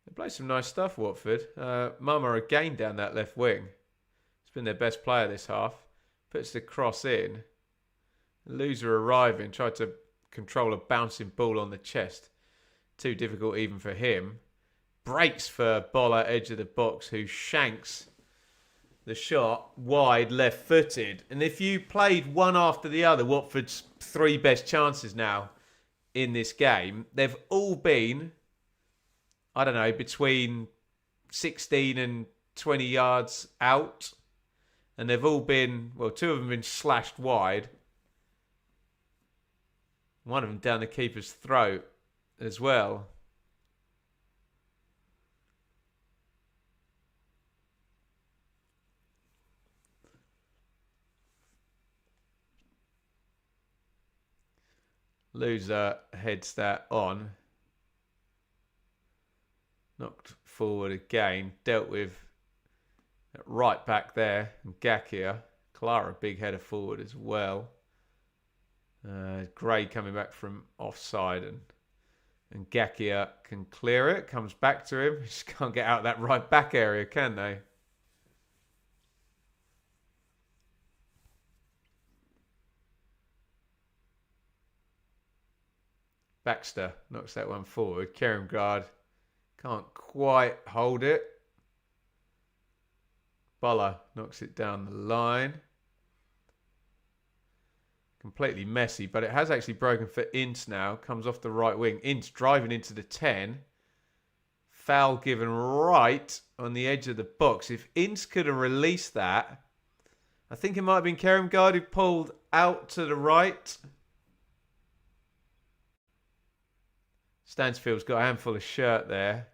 They play some nice stuff, Watford. Mama again down that left wing. It's been their best player this half. Puts the cross in. Loser arriving, tried to control a bouncing ball on the chest. Too difficult even for him. Breaks for Boller, edge of the box, who shanks the shot wide, left-footed. And if you played one after the other, Watford's three best chances now in this game, they've all been, I don't know, between 16 and 20 yards out. And they've all been, well, two of them have been slashed wide. One of them down the keeper's throat as well. Loser heads that on. Knocked forward again. Dealt with right back there. Ngakia. Clara, big header forward as well. Gray coming back from offside. And Ngakia can clear it. Comes back to him. Just can't get out of that right back area, can they? Baxter knocks that one forward. Keremgard can't quite hold it. Boller knocks it down the line. Completely messy, but it has actually broken for Ince now. Comes off the right wing. Ince driving into the 10. Foul given right on the edge of the box. If Ince could have released that, I think it might have been Keremgard who pulled out to the right. Stansfield's got a handful of shirt there.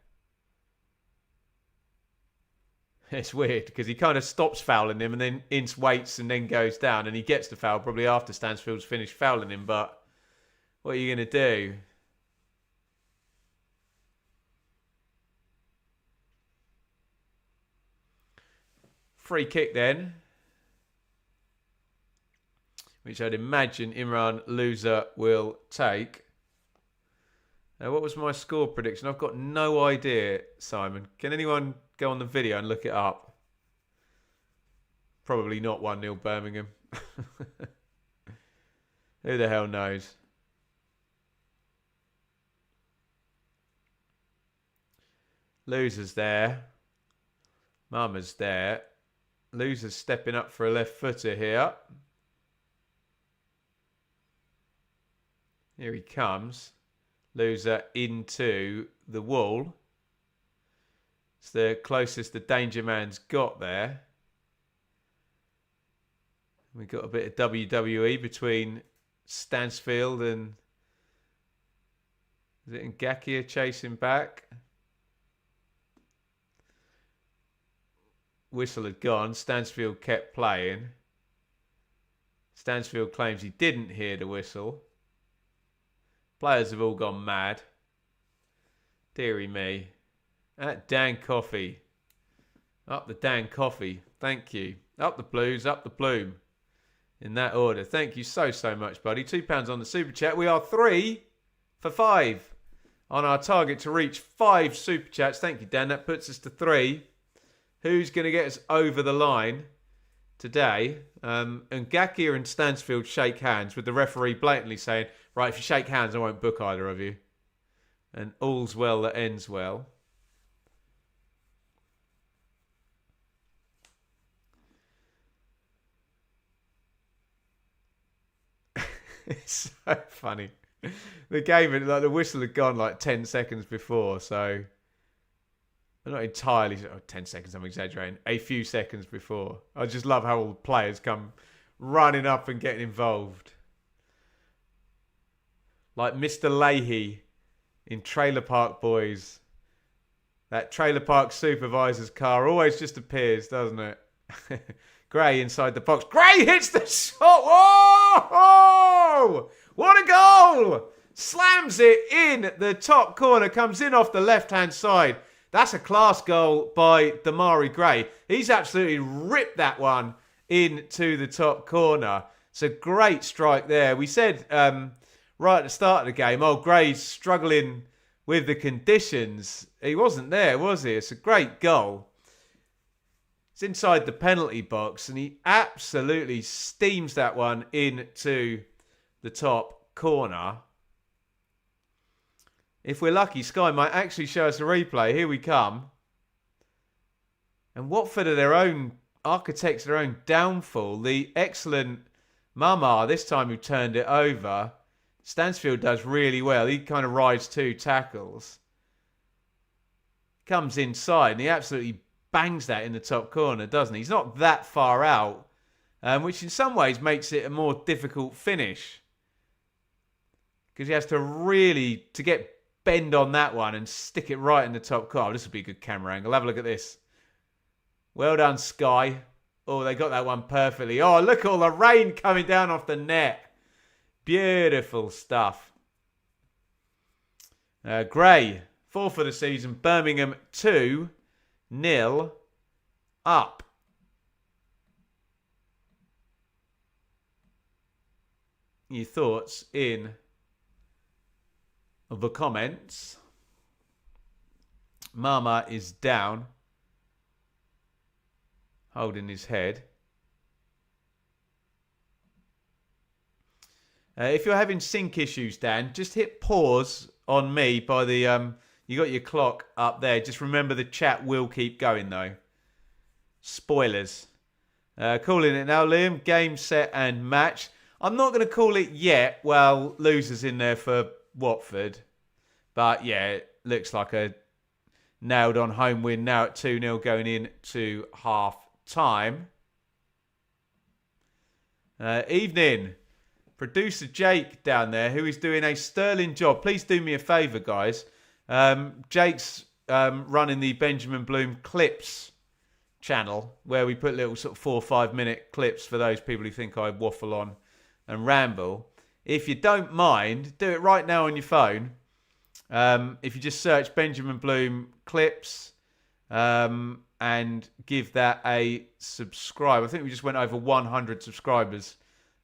It's weird because he kind of stops fouling him and then Ince waits and then goes down and he gets the foul probably after Stansfield's finished fouling him. But what are you going to do? Free kick then, which I'd imagine Imran Loser will take. What was my score prediction? I've got no idea, Simon. Can anyone go on the video and look it up? Probably not 1-0 Birmingham. Who the hell knows? Loser's there. Mama's there. Loser's stepping up for a left footer here. Here he comes. Loser into the wall. It's the closest the danger man's got there. We've got a bit of WWE between Stansfield and... Is it Ngakia chasing back? Whistle had gone. Stansfield kept playing. Stansfield claims he didn't hear the whistle. Players have all gone mad. Deary me. That Dan Coffey. Up the Dan Coffey. Thank you. Up the Blues, up the Plume. In that order. Thank you so much, buddy. £2 on the Super Chat. We are 3 for 5. on our target to reach 5 super chats. Thank you, Dan. That puts us to 3. Who's going to get us over the line today? And Gakia and Stansfield shake hands with the referee blatantly saying, right, if you shake hands, I won't book either of you. And all's well that ends well. It's so funny. The game, like the whistle had gone like 10 seconds before, so I'm not entirely 10 seconds, I'm exaggerating. A few seconds before. I just love how all the players come running up and getting involved. Like Mr. Leahy in Trailer Park Boys. That Trailer Park supervisor's car always just appears, doesn't it? Gray inside the box. Gray hits the shot. Whoa! What a goal! Slams it in the top corner. Comes in off the left-hand side. That's a class goal by Damari Gray. He's absolutely ripped that one into the top corner. It's a great strike there. We said right at the start of the game, Gray's struggling with the conditions. He wasn't there, was he? It's a great goal. It's inside the penalty box, and he absolutely steams that one into the top corner. If we're lucky, Sky might actually show us a replay. Here we come. And Watford are their own architects, their own downfall. The excellent Mama, this time, who turned it over. Stansfield does really well. He kind of rides 2 tackles. Comes inside, and he absolutely bangs that in the top corner, doesn't he? He's not that far out, which in some ways makes it a more difficult finish. Because he has to really, to get bend on that one and stick it right in the top corner. Oh, this will be a good camera angle. Have a look at this. Well done, Sky. Oh, they got that one perfectly. Oh, look at all the rain coming down off the net. Beautiful stuff. Gray, 4 for the season. Birmingham 2-0 up. Your thoughts in the comments. Mama is down, holding his head. If you're having sync issues, Dan, just hit pause on me by the you got your clock up there. Just remember the chat will keep going though. Spoilers. Calling it now, Liam. Game, set and match. I'm not going to call it yet. Well, losers in there for Watford. But yeah, it looks like a nailed on home win now at 2-0 going into half time. Evening. Producer Jake down there, who is doing a sterling job. Please do me a favour, guys. Jake's running the Benjamin Bloom Clips channel, where we put little sort of 4 or 5 minute clips for those people who think I waffle on and ramble. If you don't mind, do it right now on your phone. If you just search Benjamin Bloom Clips and give that a subscribe. I think we just went over 100 subscribers.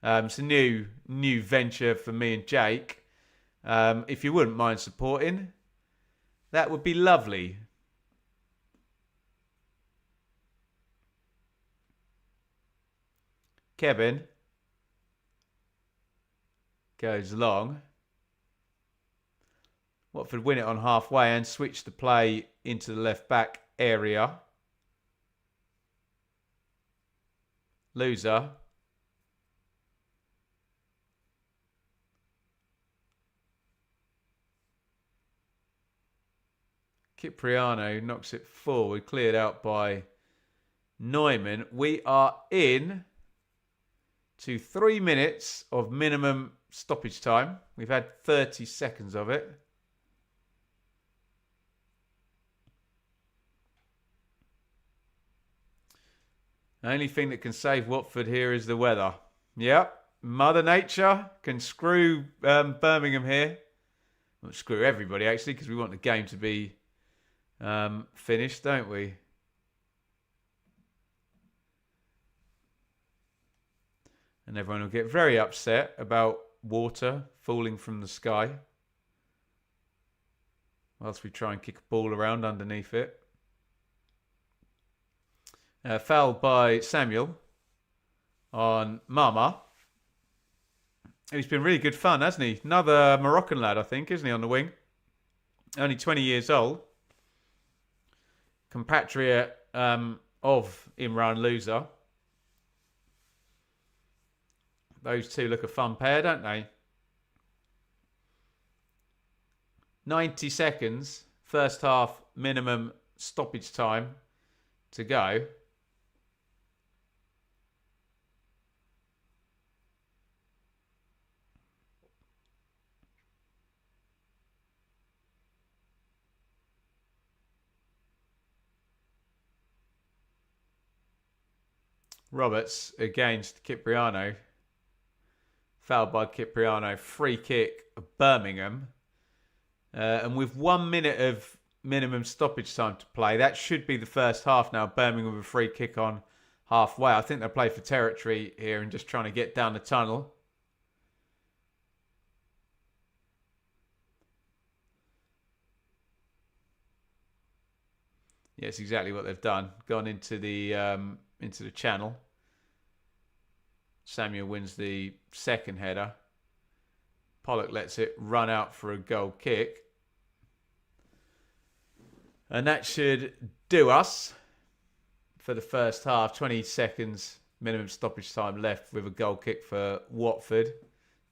It's a new venture for me and Jake. If you wouldn't mind supporting, that would be lovely. Kevin goes long. Watford win it on halfway and switch the play into the left back area. Loser. Cipriano knocks it forward, cleared out by Neumann. We are in to 3 minutes of minimum stoppage time. We've had 30 seconds of it. The only thing that can save Watford here is the weather. Yep, Mother Nature can screw Birmingham here. Well, screw everybody, actually, because we want the game to be finished, don't we? And everyone will get very upset about water falling from the sky. whilst we try and kick a ball around underneath it. Fouled by Samuel on Mama. He's been really good fun, hasn't he? Another Moroccan lad, I think, isn't he, on the wing? Only 20 years old. Compatriot of Imran Loser. Those two look a fun pair, don't they? 90 seconds. First half minimum stoppage time to go. Roberts against Cipriano. Fouled by Cipriano. Free kick of Birmingham. And with 1 minute of minimum stoppage time to play, that should be the first half now. Birmingham with a free kick on halfway. I think they'll play for territory here and just trying to get down the tunnel. Yes, exactly what they've done. Gone into the channel. Samuel wins the second header. Pollock lets it run out for a goal kick. And that should do us for the first half. 20 seconds minimum stoppage time left with a goal kick for Watford.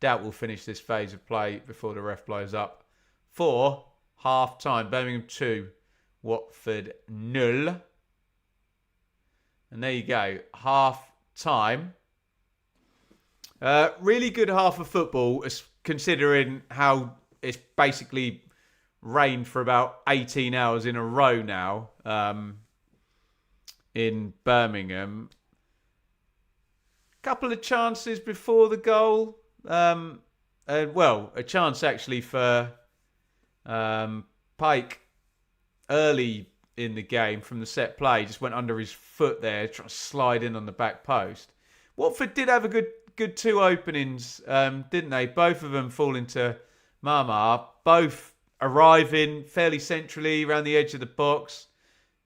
Doubt we'll finish this phase of play before the ref blows up for half time. Birmingham 2, Watford 0. And there you go. Half time. Really good half of football, considering how it's basically rained for about 18 hours in a row now in Birmingham. Couple of chances before the goal. A chance actually for Pike early in the game from the set play. Just went under his foot there, trying to slide in on the back post. Watford did have a good two openings, didn't they? Both of them fall into Mama. Both arriving fairly centrally around the edge of the box.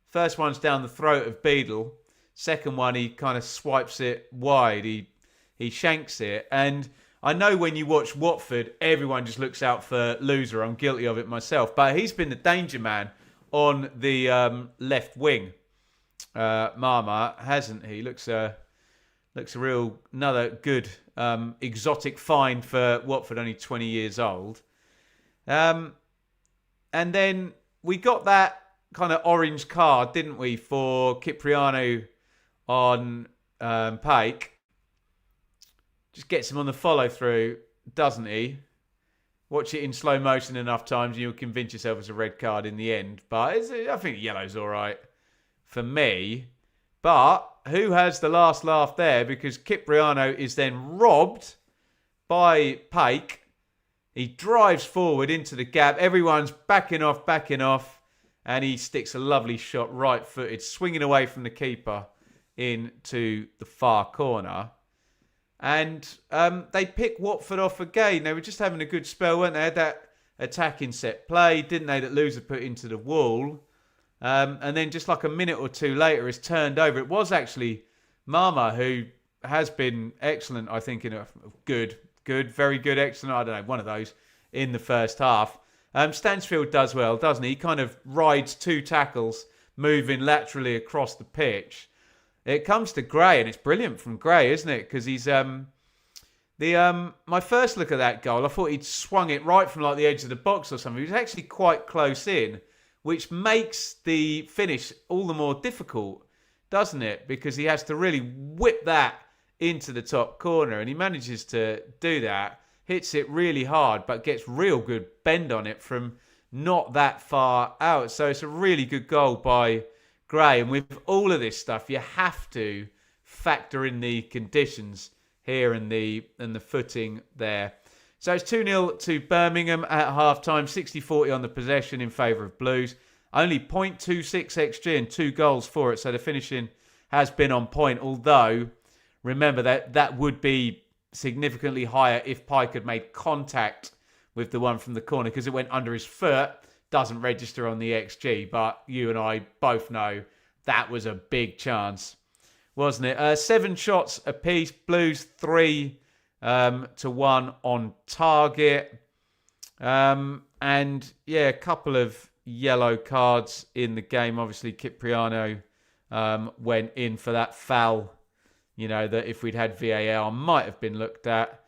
First one's down the throat of Beadle. Second one, he kind of swipes it wide. He shanks it. And I know when you watch Watford, everyone just looks out for Loser. I'm guilty of it myself. But he's been the danger man on the left wing. Mama, hasn't he? Looks a another good exotic find for Watford, only 20 years old. And then we got that kind of orange card, didn't we, for Cipriano on Pike. Just gets him on the follow through, doesn't he? Watch it in slow motion enough times and you'll convince yourself it's a red card in the end. But I think yellow's all right for me. But who has the last laugh there? Because Cipriano is then robbed by Pike. He drives forward into the gap. Everyone's backing off. And he sticks a lovely shot right-footed, swinging away from the keeper into the far corner. And they pick Watford off again. They were just having a good spell, weren't they? They had that attacking set play, didn't they, that Loser put into the wall. And then just like a minute or two later, it's turned over. It was actually Mama, who has been excellent, I think, in a good, very good, excellent, I don't know, one of those in the first half. Stansfield does well, doesn't he? He kind of rides two tackles, moving laterally across the pitch. It comes to Gray, and it's brilliant from Gray, isn't it? Because he's my first look at that goal, I thought he'd swung it right from like the edge of the box or something. He was actually quite close in, which makes the finish all the more difficult, doesn't it? Because he has to really whip that into the top corner, and he manages to do that. Hits it really hard, but gets real good bend on it from not that far out. So it's a really good goal by Gray. And with all of this stuff, you have to factor in the conditions here and the footing there. So it's 2-0 to Birmingham at half-time. 60-40 on the possession in favour of Blues. Only 0.26 XG and 2 goals for it. So the finishing has been on point. Although, remember that would be significantly higher if Pike had made contact with the one from the corner, because it went under his foot. doesn't register on the XG, but you and I both know that was a big chance, wasn't it? 7 shots apiece. Blues 3-1 on target. And yeah, a couple of yellow cards in the game. Obviously, Cipriano went in for that foul, that if we'd had VAR might have been looked at.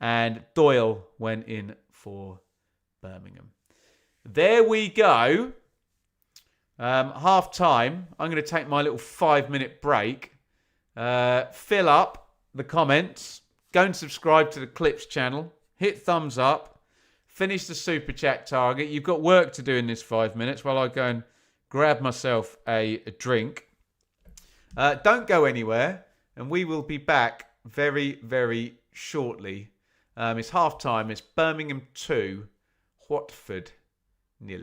And Doyle went in for Birmingham. There we go. Half time. I'm going to take my little 5-minute break. Fill up the comments. Go and subscribe to the Clips channel. Hit thumbs up. Finish the super chat target. You've got work to do in this 5 minutes while I go and grab myself a drink. Don't go anywhere. And we will be back very, very shortly. It's half time. It's Birmingham 2, Watford 0.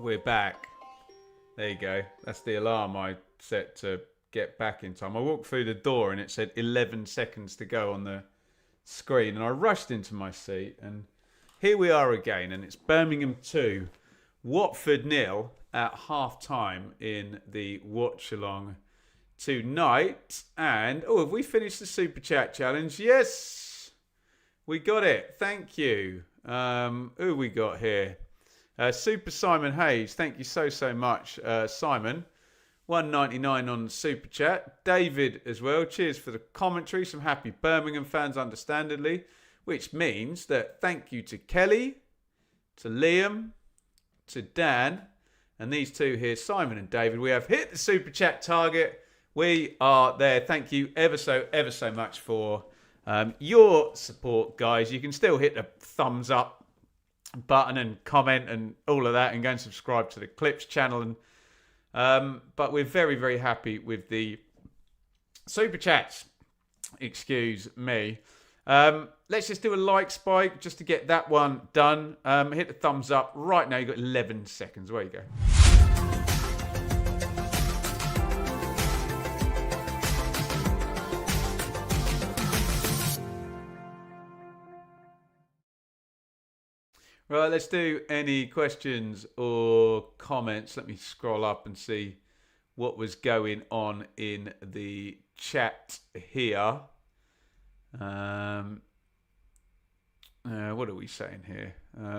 we're back. There you go. That's the alarm I set to get back in time. I walked through the door and it said 11 seconds to go on the screen. And I rushed into my seat. And here we are again. And it's Birmingham 2, Watford 0 at half-time in the watch-along tonight. And, have we finished the Super Chat Challenge? Yes, we got it. Thank you. Who we got here? Super Simon Hayes. Thank you so much, Simon. $1.99 on Super Chat. David as well. Cheers for the commentary. Some happy Birmingham fans, understandably. Which means that thank you to Kelly, to Liam, to Dan, and these two here, Simon and David. We have hit the Super Chat target. We are there. Thank you ever so much for your support, guys. You can still hit the thumbs up button and comment and all of that, and go and subscribe to the Clips channel. And but we're very happy with the Super Chats. Excuse me. Let's just do a like spike just to get that one done. Hit the thumbs up right now. You've got 11 seconds. Away you go. Right, let's do any questions or comments. Let me scroll up and see what was going on in the chat here. What are we saying here?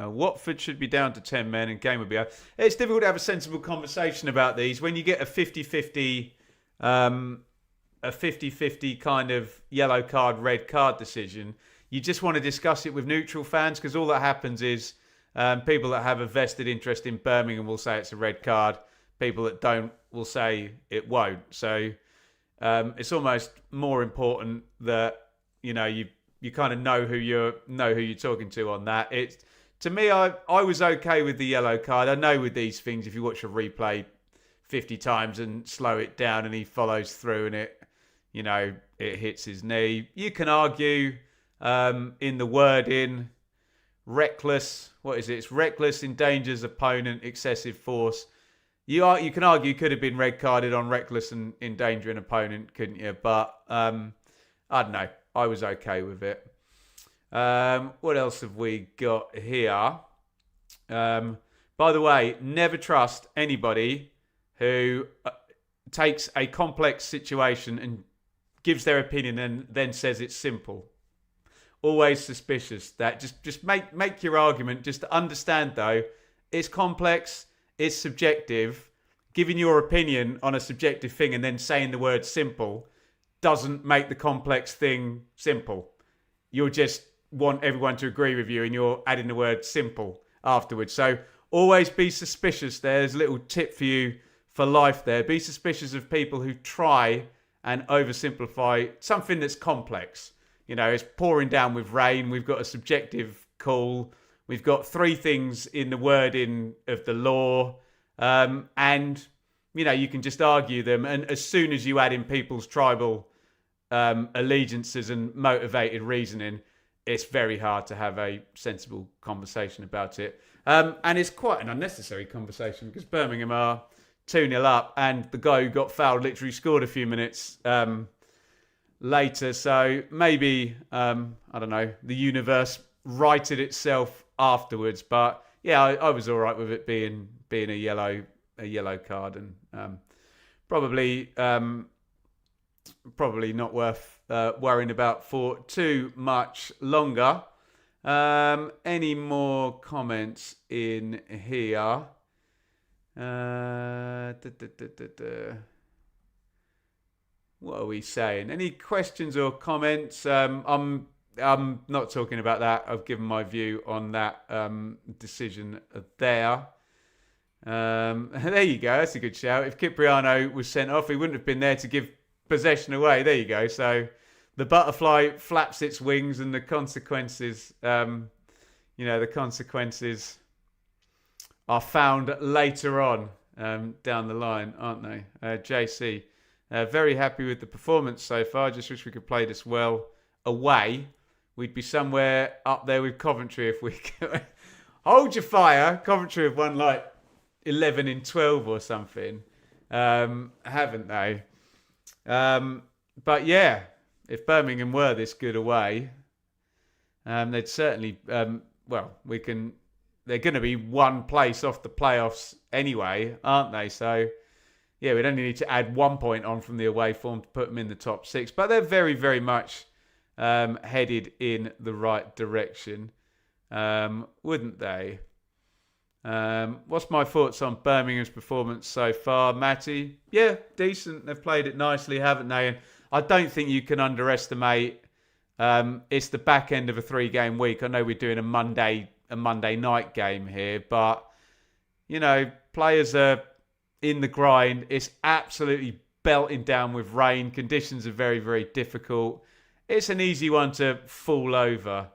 Watford should be down to 10 men and game would be over. It's difficult to have a sensible conversation about these when you get a 50-50 kind of yellow card, red card decision. You just want to discuss it with neutral fans, because all that happens is people that have a vested interest in Birmingham will say it's a red card. People that don't will say it won't. So it's almost more important that you kind of know who you're talking to on that. It's, to me, I was okay with the yellow card. I know with these things, if you watch a replay 50 times and slow it down and he follows through and it hits his knee, you can argue in the wording, reckless. What is it? It's reckless, endangers opponent, excessive force. You can argue could have been red carded on reckless and endangering opponent, couldn't you? But I don't know. I was okay with it. What else have we got here? By the way, never trust anybody who takes a complex situation and gives their opinion and then says it's simple. Always suspicious. That just make your argument. Just to understand though, it's complex, it's subjective. Giving your opinion on a subjective thing and then saying the word simple doesn't make the complex thing simple. You'll just want everyone to agree with you and you're adding the word simple afterwards. So always be suspicious. There's a little tip for you for life there. Be suspicious of people who try and oversimplify something that's complex. It's pouring down with rain. We've got a subjective call. We've got three things in the wording of the law. And you can just argue them. And as soon as you add in people's tribal allegiances and motivated reasoning, it's very hard to have a sensible conversation about it. And it's quite an unnecessary conversation because Birmingham are 2-0 up and the guy who got fouled literally scored a few minutes later. So maybe, I don't know, the universe righted itself afterwards. But yeah, I was all right with it being a yellow card, and probably not worth worrying about for too much longer. Any more comments in here? What are we saying? Any questions or comments? I'm not talking about that. I've given my view on that decision there. There you go. That's a good shout. If Cipriano was sent off, he wouldn't have been there to give possession away. There you go. So the butterfly flaps its wings, and the consequences, the consequences are found later on down the line, aren't they? JC, very happy with the performance so far. Just wish we could play this well away. We'd be somewhere up there with Coventry if we could. Hold your fire. Coventry have won like 11 in 12 or something, haven't they? But yeah, if Birmingham were this good away, they'd certainly, we can. They're going to be one place off the playoffs anyway, aren't they? So, yeah, we'd only need to add 1 point on from the away form to put them in the top 6. But they're very, very much headed in the right direction, wouldn't they? What's my thoughts on Birmingham's performance so far, Matty? Yeah, decent. They've played it nicely, haven't they? And I don't think you can underestimate. It's the back end of a 3-game week. I know we're doing a Monday night game here, but players are in the grind. It's absolutely belting down with rain. Conditions are very, very difficult. It's an easy one to fall over,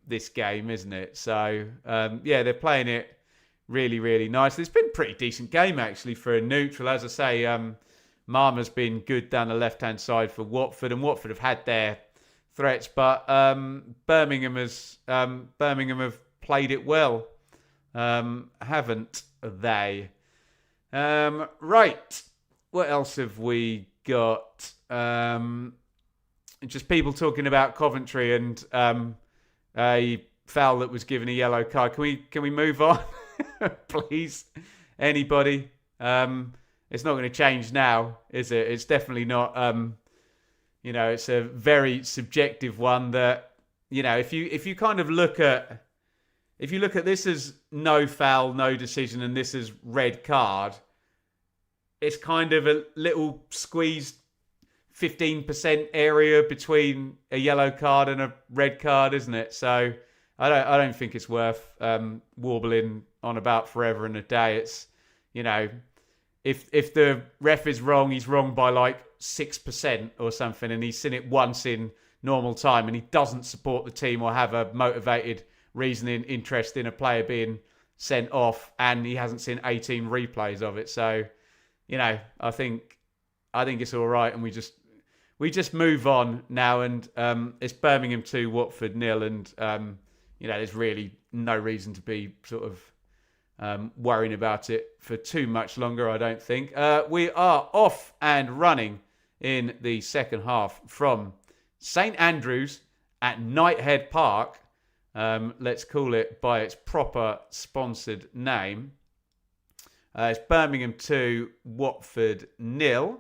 this game, isn't it? So, they're playing it really, really nice. It's been a pretty decent game, actually, for a neutral. As I say, Marma's been good down the left-hand side for Watford, and Watford have had their threats, but Birmingham have played it well, haven't they? Right. What else have we got? Just people talking about Coventry and a foul that was given a yellow card. Can we move on, please? Anybody? It's not going to change now, is it? It's definitely not. It's a very subjective one that, if you kind of look at this as no foul, no decision, and this is red card, it's kind of a little squeezed 15% area between a yellow card and a red card, isn't it? So I don't think it's worth warbling on about forever and a day. It's, if the ref is wrong, he's wrong by like 6% or something, and he's seen it once in normal time, and he doesn't support the team or have a motivated reasoning interest in a player being sent off, and he hasn't seen 18 replays of it. So, I think it's all right, and we just move on now, and it's Birmingham 2, Watford 0, and there's really no reason to be sort of worrying about it for too much longer, I don't think. We are off and running in the second half from St Andrews at Knighthead Park. Let's call it by its proper sponsored name. It's Birmingham 2, Watford 0.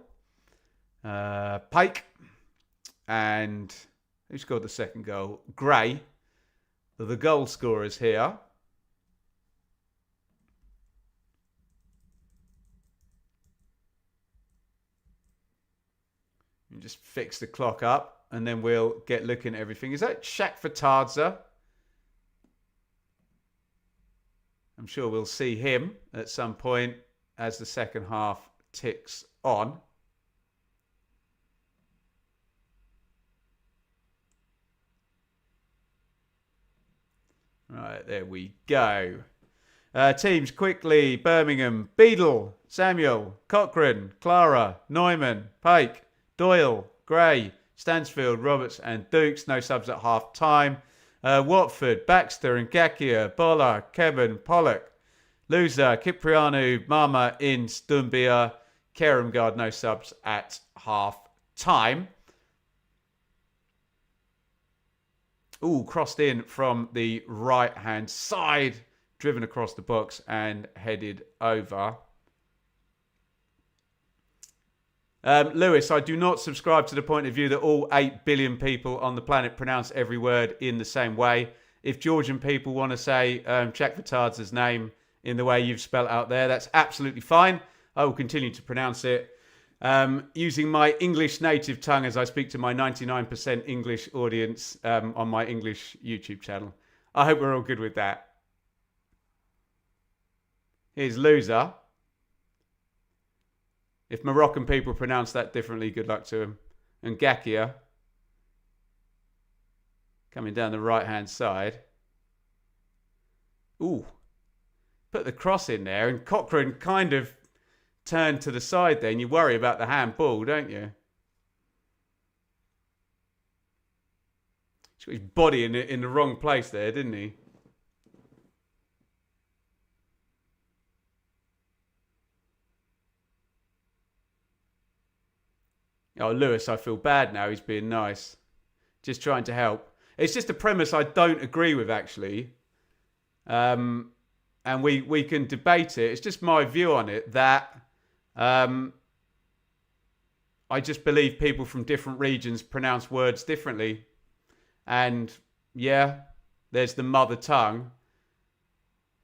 Pike. And who scored the second goal? Gray. The goal scorers here. You just fix the clock up, and then we'll get looking at everything. Is that Shaq Fatadza? I'm sure we'll see him at some point as the second half ticks on. Right, there we go. Teams quickly. Birmingham, Beadle, Samuel, Cochrane, Clara, Neumann, Pike, Doyle, Gray, Stansfield, Roberts and Dukes. No subs at half time. Watford, Baxter and Gakia, Bola, Kevin, Pollock, Loser, Kiprianu, Mama, In, Stumbia, Keremgard. No subs at half time. Ooh, crossed in from the right-hand side, driven across the box and headed over. Lewis, I do not subscribe to the point of view that all 8 billion people on the planet pronounce every word in the same way. If Georgian people want to say Czech Fatadza's name in the way you've spelled out there, that's absolutely fine. I will continue to pronounce it using my English native tongue as I speak to my 99% English audience on my English YouTube channel. I hope we're all good with that. Here's Loser. If Moroccan people pronounce that differently, good luck to them. And Gakia, coming down the right-hand side. Ooh, put the cross in there, and Cochrane kind of turned to the side there, and you worry about the handball, don't you? He's got his body in the wrong place there, didn't he? Oh, Lewis, I feel bad now. He's being nice. Just trying to help. It's just a premise I don't agree with, actually. And we can debate it. It's just my view on it that I just believe people from different regions pronounce words differently. And yeah, there's the mother tongue.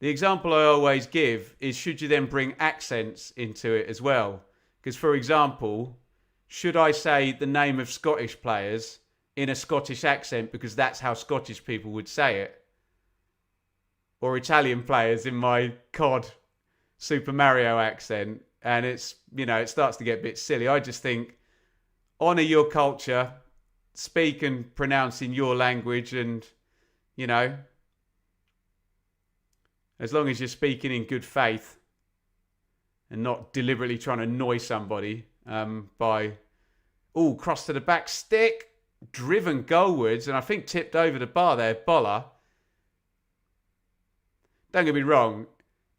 The example I always give is, should you then bring accents into it as well? Because, for example, should I say the name of Scottish players in a Scottish accent because that's how Scottish people would say it? Or Italian players in my COD Super Mario accent? And it's, it starts to get a bit silly. I just think, honour your culture, speak and pronounce in your language, and, as long as you're speaking in good faith and not deliberately trying to annoy somebody by, cross to the back stick, driven goalwards, and I think tipped over the bar there, Boller. Don't get me wrong,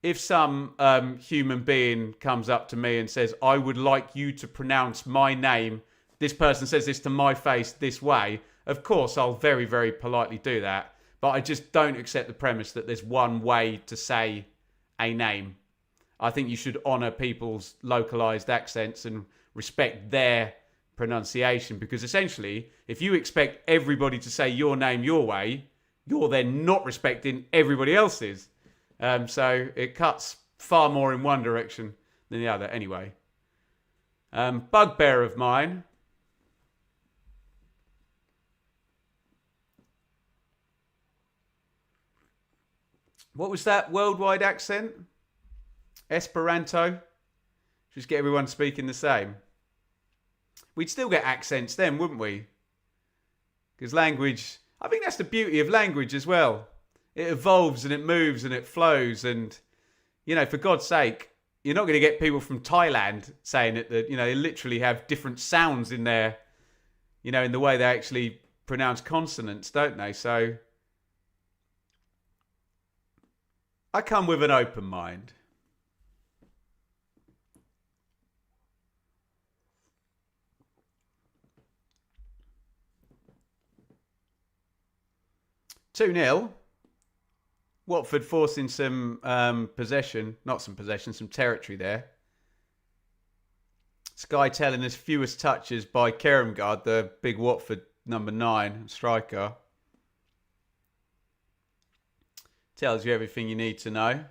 if some human being comes up to me and says, I would like you to pronounce my name, this person says this to my face this way, of course I'll very, very politely do that. But I just don't accept the premise that there's one way to say a name. I think you should honour people's localised accents and respect their pronunciation, because essentially, if you expect everybody to say your name your way, you're then not respecting everybody else's. So it cuts far more in one direction than the other. Anyway, bugbear of mine. What was that worldwide accent? Esperanto? Just get everyone speaking the same. We'd still get accents then, wouldn't we? Because language, I think that's the beauty of language as well. It evolves and it moves and it flows. And, for God's sake, you're not going to get people from Thailand saying it, that, they literally have different sounds in their, in the way they actually pronounce consonants, don't they? So I come with an open mind. Two 0. Watford forcing some some territory there. Sky telling us fewest touches by Keremgard, the big Watford number 9 striker. Tells you everything you need to know.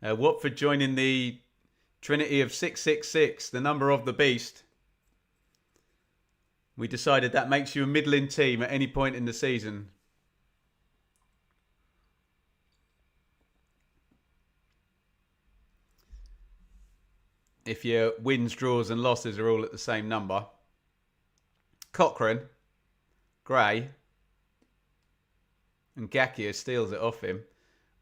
Watford joining the Trinity of 666, the number of the beast. We decided that makes you a middling team at any point in the season. If your wins, draws and losses are all at the same number. Cochrane, Gray, and Gakia steals it off him.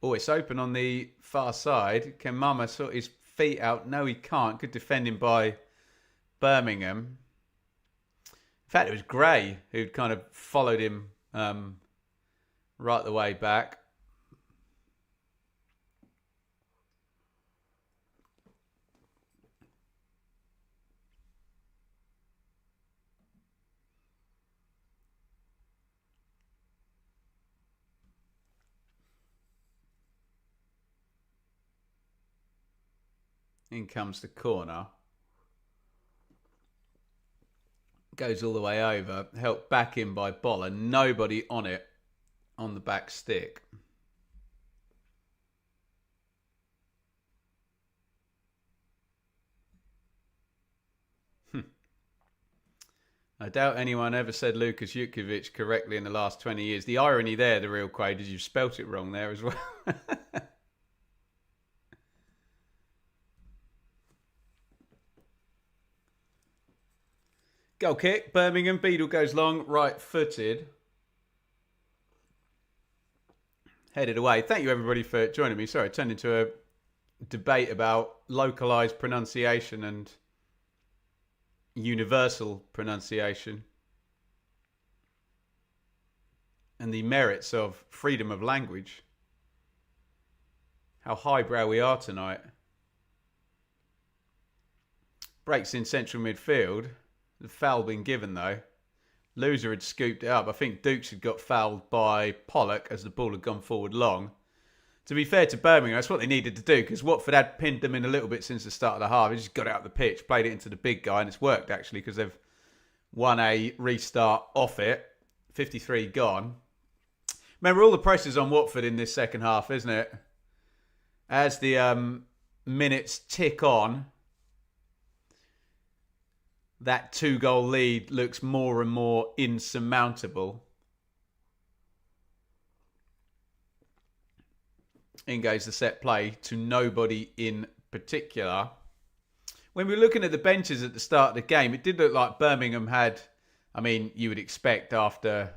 Oh, it's open on the far side. Can Mama sort his feet out? No, he can't. Good defending by Birmingham. In fact, it was Gray who'd kind of followed him right the way back. In comes the corner. Goes all the way over. Helped back in by Boller. Nobody on it on the back stick. I doubt anyone ever said Lukas Jutkovic correctly in the last 20 years. The irony there, the real Quaid, is you've spelt it wrong there as well. Goal kick, Birmingham. Beadle goes long, right-footed. Headed away. Thank you, everybody, for joining me. Sorry, it turned into a debate about localised pronunciation and universal pronunciation and the merits of freedom of language. How highbrow we are tonight. Breaks in central midfield. The foul been given, though. Loser had scooped it up. I think Dukes had got fouled by Pollock as the ball had gone forward long. To be fair to Birmingham, that's what they needed to do, because Watford had pinned them in a little bit since the start of the half. They just got out the pitch, played it into the big guy, and it's worked, actually, because they've won a restart off it. 53 gone. Remember, all the pressure's on Watford in this second half, isn't it? As the minutes tick on, that 2-goal lead looks more and more insurmountable. In goes the set play to nobody in particular. When we were looking at the benches at the start of the game, it did look like Birmingham had, I mean, you would expect after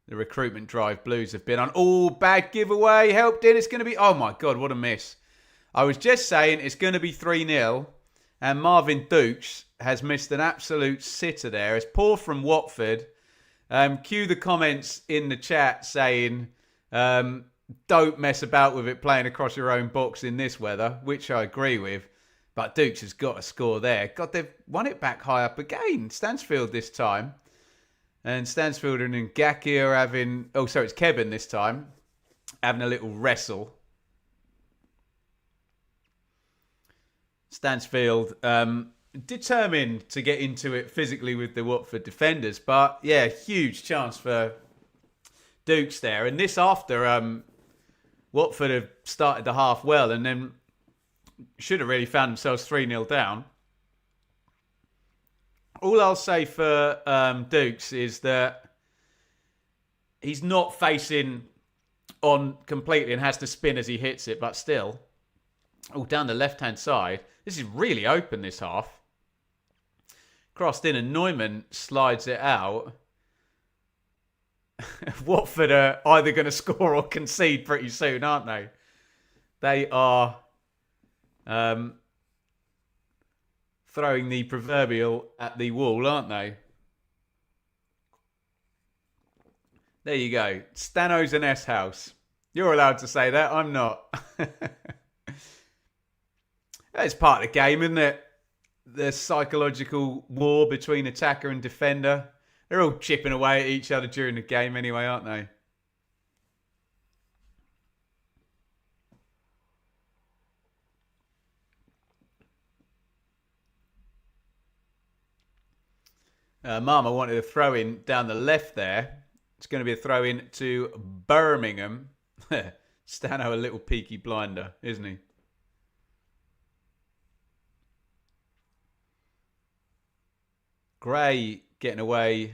the recruitment drive Blues have been on. Oh, bad giveaway, helped in. It's going to be, oh my God, what a miss. I was just saying it's going to be 3-0, and Marvin Dukes has missed an absolute sitter there. It's poor from Watford. Cue the comments in the chat saying, don't mess about with it playing across your own box in this weather, which I agree with. But Dukes has got a score there. God, they've won it back high up again. Stansfield this time. And Stansfield and Ngaki are having... Oh, sorry, it's Kevin this time. Having a little wrestle. Stansfield determined to get into it physically with the Watford defenders. But, yeah, huge chance for Dukes there. And this after... Watford have started the half well and then should have really found themselves 3-0 down. All I'll say for Dukes is that he's not facing on completely and has to spin as he hits it, but still. Oh, down the left-hand side. This is really open, this half. Crossed in and Neumann slides it out. Watford are either going to score or concede pretty soon, aren't they? They are throwing the proverbial at the wall, aren't they? There you go. Stano's an S-house. You're allowed to say that. I'm not. It's part of the game, isn't it? The psychological war between attacker and defender. They're all chipping away at each other during the game anyway, aren't they? Mama wanted a throw in down the left there. It's going to be a throw in to Birmingham. Stano a little peaky blinder, isn't he? Gray getting away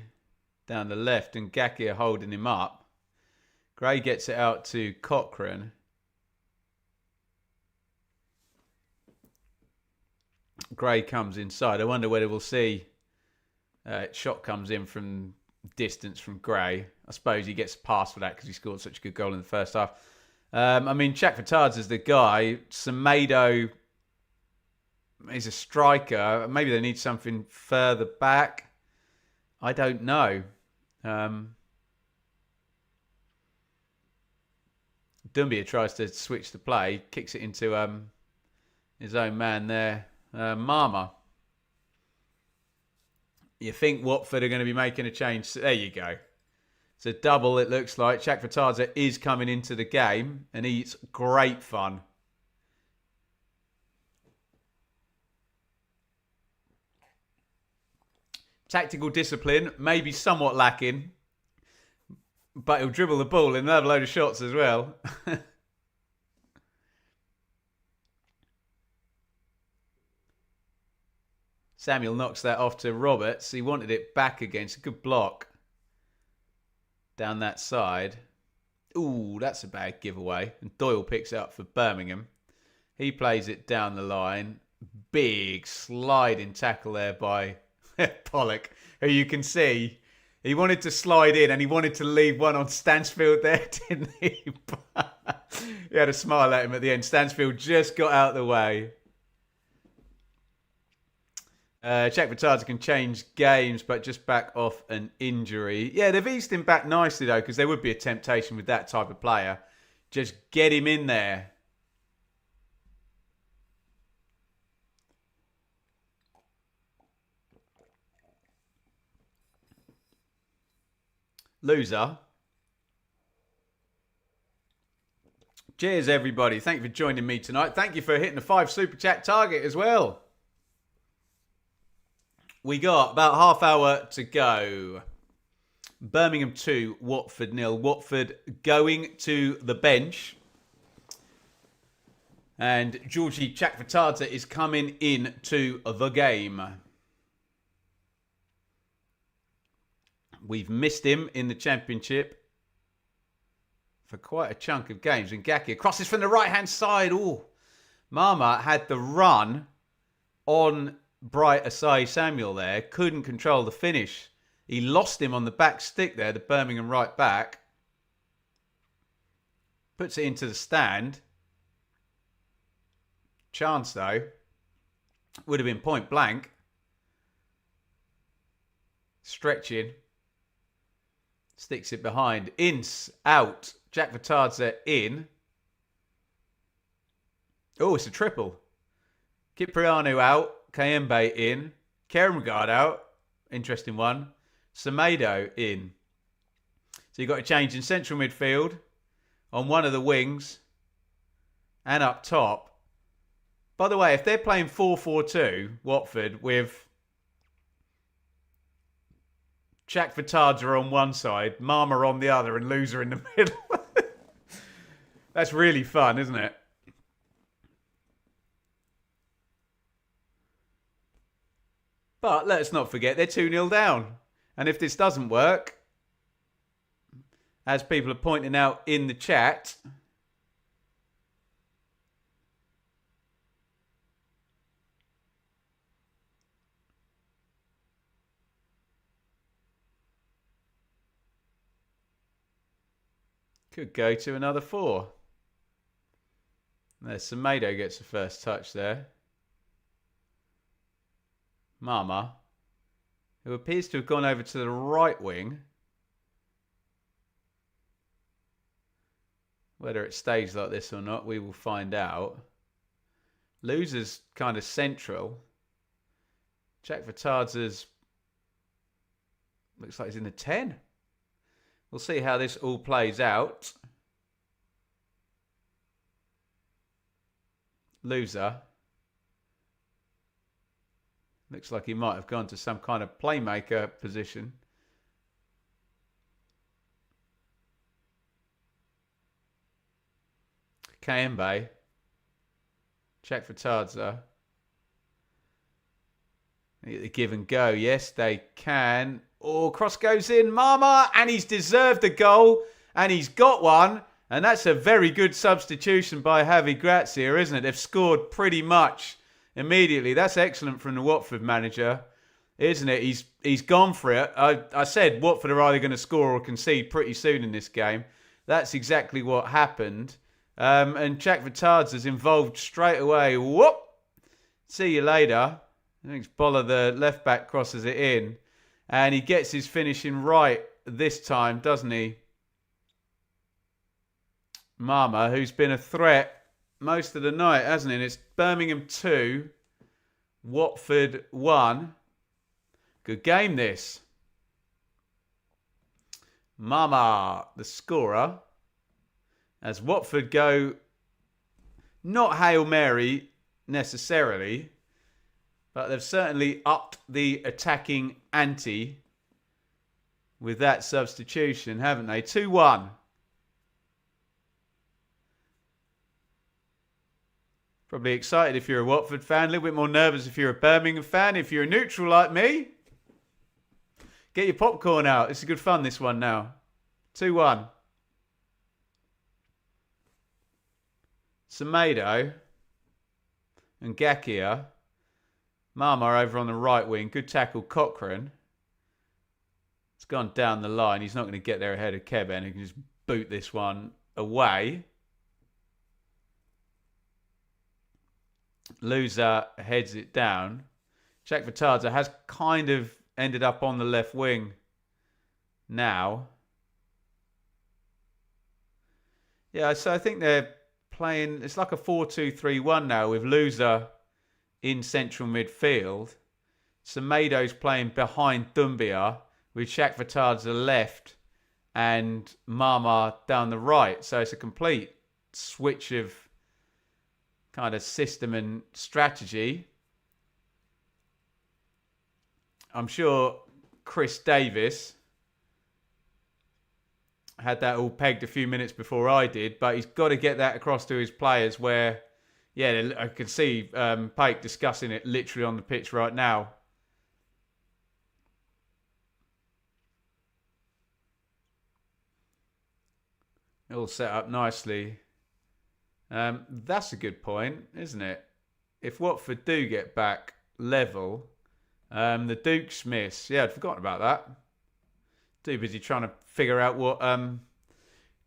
down the left and Ngaki holding him up. Gray gets it out to Cochrane. Gray comes inside. I wonder whether we'll see shot comes in from distance from Gray. I suppose he gets a pass for that because he scored such a good goal in the first half. I mean, Chakvatadze is the guy. Semedo is a striker. Maybe they need something further back. I don't know. Doumbia tries to switch the play, kicks it into his own man there, Mama. You think Watford are going to be making a change? There you go. It's a double, it looks like. Chakvatadze is coming into the game, and he's great fun. Tactical discipline, maybe somewhat lacking. But he'll dribble the ball and have a load of shots as well. Samuel knocks that off to Roberts. He wanted it back against a good block. Down that side. Ooh, that's a bad giveaway. And Doyle picks it up for Birmingham. He plays it down the line. Big sliding tackle there by Pollock, who you can see he wanted to slide in and he wanted to leave one on Stansfield there, didn't he? He had a smile at him at the end. Stansfield just got out of the way. Chakvatadze can change games, but just back off an injury. Yeah, they've eased him back nicely, though, because there would be a temptation with that type of player. Just get him in there. Loser. Cheers, everybody. Thank you for joining me tonight. Thank you for hitting the 5 Super Chat target as well. We got about half hour to go. Birmingham 2, Watford 0. Watford going to the bench. And Georgie Chakvetadze is coming into the game. We've missed him in the Championship for quite a chunk of games. And Gaki crosses from the right-hand side. Oh, Mama had the run on Bright Asai Samuel there. Couldn't control the finish. He lost him on the back stick there, the Birmingham right back. Puts it into the stand. Chance, though. Would have been point blank. Stretching. Sticks it behind. Ince out. Chakvetadze in. Oh, it's a triple. Kiprianu out. Kayembe in. Kermgard out. Interesting one. Semedo in. So you've got a change in central midfield. On one of the wings. And up top. By the way, if they're playing 4-4-2, Watford, with Chakvetadze on one side, Mama on the other, and Loser in the middle. That's really fun, isn't it? But let's not forget, they're 2-0 down. And if this doesn't work, as people are pointing out in the chat, could go to another 4. There's Semedo gets the first touch there. Mama, who appears to have gone over to the right wing. Whether it stays like this or not, we will find out. Loser's kind of central. Chakvetadze's looks like he's in the 10. We'll see how this all plays out. Loser. Looks like he might have gone to some kind of playmaker position. Kayembe. Chakvetadze. The give and go. Yes, they can. Oh, cross goes in. Mama. And he's deserved the goal. And he's got one. And that's a very good substitution by Javi Gracia, isn't it? They've scored pretty much immediately. That's excellent from the Watford manager, isn't it? He's gone for it. I said Watford are either going to score or concede pretty soon in this game. That's exactly what happened. And Chakvetadze is involved straight away. Whoop! See you later. I think Boller, the left back, crosses it in. And he gets his finishing right this time, doesn't he? Mama, who's been a threat most of the night, hasn't he? And it's Birmingham 2, Watford 1. Good game, this. Mama, the scorer. As Watford go, not Hail Mary necessarily, but they've certainly upped the attacking ante with that substitution, haven't they? 2-1. Probably excited if you're a Watford fan. A little bit more nervous if you're a Birmingham fan. If you're a neutral like me, get your popcorn out. This is good fun, this one now. 2-1. Semedo and Gakia. Mama over on the right wing. Good tackle, Cochrane. It's gone down the line. He's not going to get there ahead of Keben. He can just boot this one away. Loser heads it down. Chakvetadze has kind of ended up on the left wing now. Yeah, so I think they're playing, it's like a 4-2-3-1 now with Loser in central midfield. Semedo's playing behind Doumbia with Chakvetadze left and Mama down the right. So it's a complete switch of kind of system and strategy. I'm sure Chris Davis had that all pegged a few minutes before I did, but he's got to get that across to his players where, yeah, I can see Pake discussing it literally on the pitch right now. All set up nicely. That's a good point, isn't it? If Watford do get back level, the Duke Smiths, yeah, I'd forgotten about that. Too busy trying to figure out what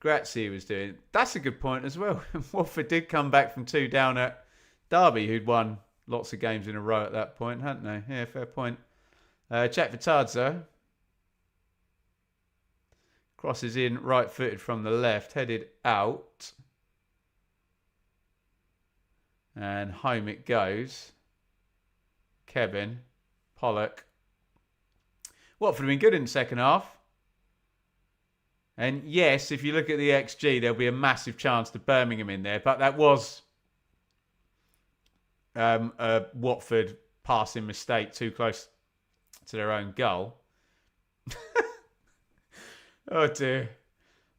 Grazie was doing. That's a good point as well. Watford did come back from 2 down at Derby, who'd won lots of games in a row at that point, hadn't they? Yeah, fair point. Jack Vitadza crosses in right-footed from the left, headed out. And home it goes. Kevin, Pollock. Watford have been good in the second half. And yes, if you look at the XG, there'll be a massive chance to Birmingham in there. But that was a Watford passing mistake too close to their own goal. Oh dear.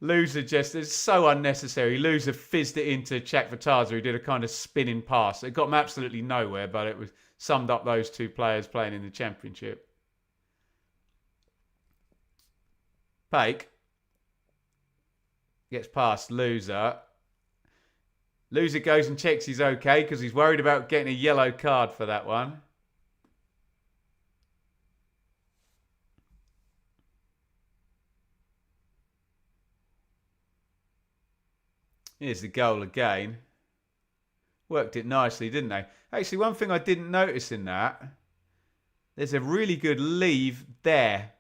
Loser just, it's so unnecessary. Loser fizzed it into Jack Vitadza, who did a kind of spinning pass. It got him absolutely nowhere, but it was summed up those 2 players playing in the Championship. Pake gets past Loser. Loser goes and checks he's okay because he's worried about getting a yellow card for that one. Here's the goal again. Worked it nicely, didn't they? Actually, one thing I didn't notice in that, there's a really good leave there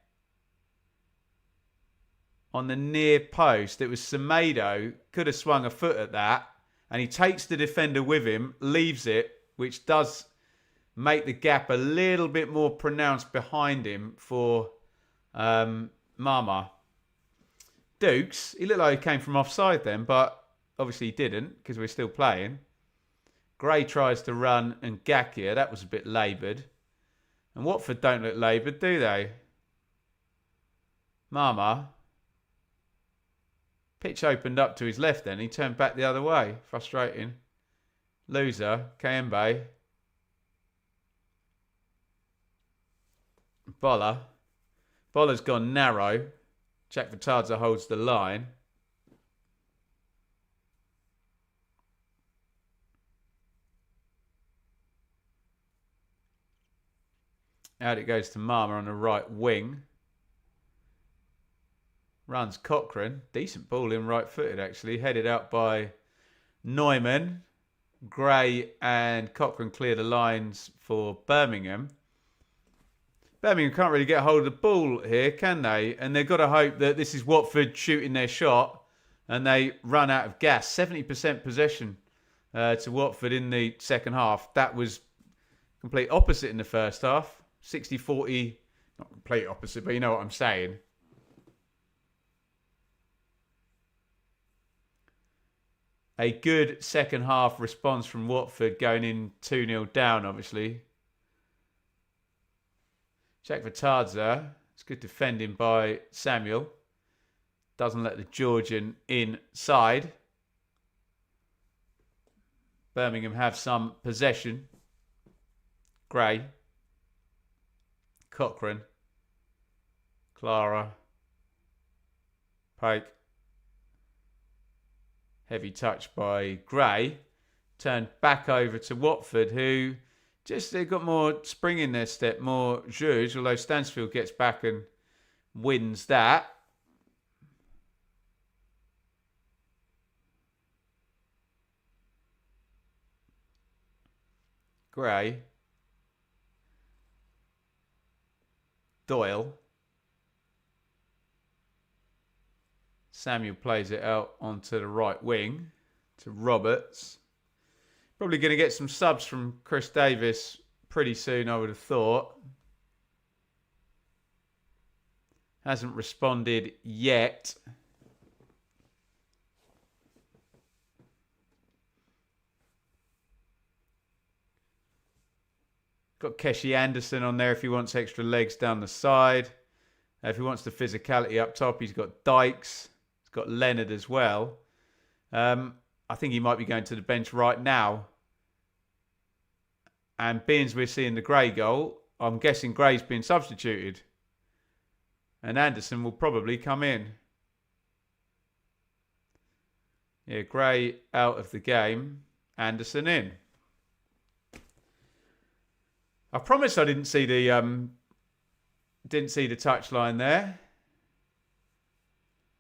on the near post. It was Semedo, could have swung a foot at that, and he takes the defender with him, leaves it, which does make the gap a little bit more pronounced behind him for Mama. Dukes, he looked like he came from offside then, but obviously he didn't because we're still playing. Gray tries to run and Gakia. That was a bit laboured. And Watford don't look laboured, do they? Mama. Pitch opened up to his left then. He turned back the other way. Frustrating. Loser. Kayembe. Bolla. Bolla's gone narrow. Jack Vitadza holds the line. Out it goes to Mama on the right wing. Runs Cochrane. Decent ball in right-footed, actually. Headed out by Neumann. Gray and Cochrane clear the lines for Birmingham. Birmingham can't really get hold of the ball here, can they? And they've got to hope that this is Watford shooting their shot and they run out of gas. 70% possession to Watford in the second half. That was complete opposite in the first half. 60-40, not complete opposite, but you know what I'm saying. A good second half response from Watford going in 2-0 down, obviously. Jack Vitadza. It's good defending by Samuel. Doesn't let the Georgian inside. Birmingham have some possession. Gray. Cochrane. Clara. Pike. Heavy touch by Gray. Turned back over to Watford, who just, they've got more spring in their step, more juge, although Stansfield gets back and wins that. Gray. Doyle. Samuel plays it out onto the right wing to Roberts. Probably going to get some subs from Chris Davis pretty soon, I would have thought. Hasn't responded yet. Got Keshi Anderson on there if he wants extra legs down the side. If he wants the physicality up top, he's got Dykes. He's got Leonard as well. I think he might be going to the bench right now. And being as we're seeing the Gray goal, I'm guessing Gray's been substituted. And Anderson will probably come in. Yeah, Gray out of the game. Anderson in. I promise I didn't see the touchline there.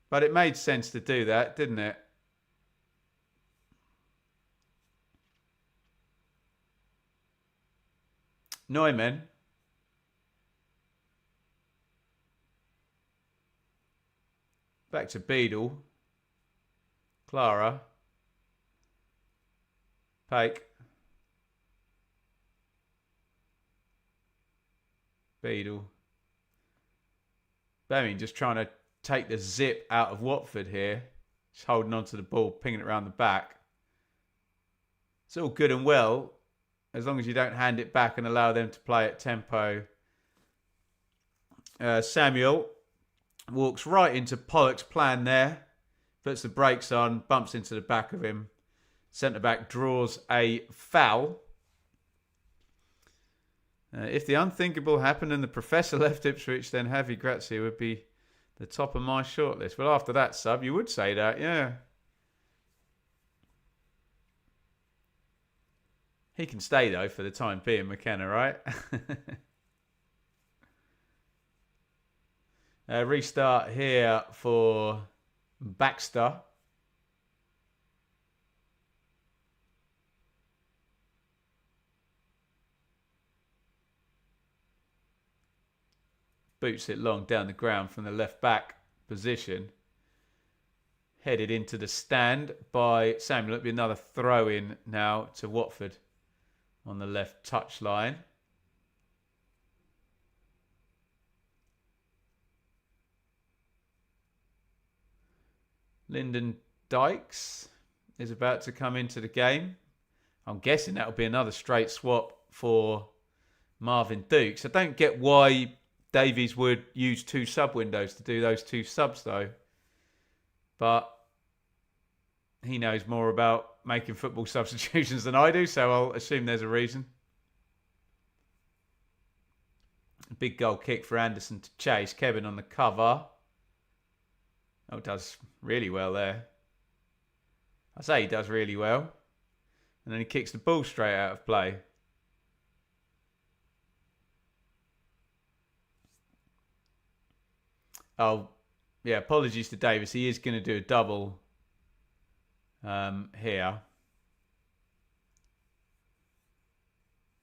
But it made sense to do that, didn't it? Neumann. Back to Beadle. Clara. Pake. Beadle. Birmingham just trying to take the zip out of Watford here. Just holding on to the ball, pinging it around the back. It's all good and well, as long as you don't hand it back and allow them to play at tempo. Samuel walks right into Pollock's plan there. Puts the brakes on, bumps into the back of him. Centre-back draws a foul. If the unthinkable happened and the Professor left Ipswich, then Javi Grazia would be the top of my shortlist. Well, after that sub, you would say that, yeah. He can stay, though, for the time being, McKenna, right? Restart here for Baxter. Boots it long down the ground from the left back position. Headed into the stand by Samuel. It'll be another throw in now to Watford on the left touch line. Lyndon Dykes is about to come into the game. I'm guessing that'll be another straight swap for Marvin Dukes. I don't get why Davies would use two sub windows to do those two subs though. But he knows more about making football substitutions than I do, so I'll assume there's a reason. Big goal kick for Anderson to chase. Kevin on the cover. Oh, does really well there. I say he does really well. And then he kicks the ball straight out of play. Oh, yeah, apologies to Davis. He is going to do a double here.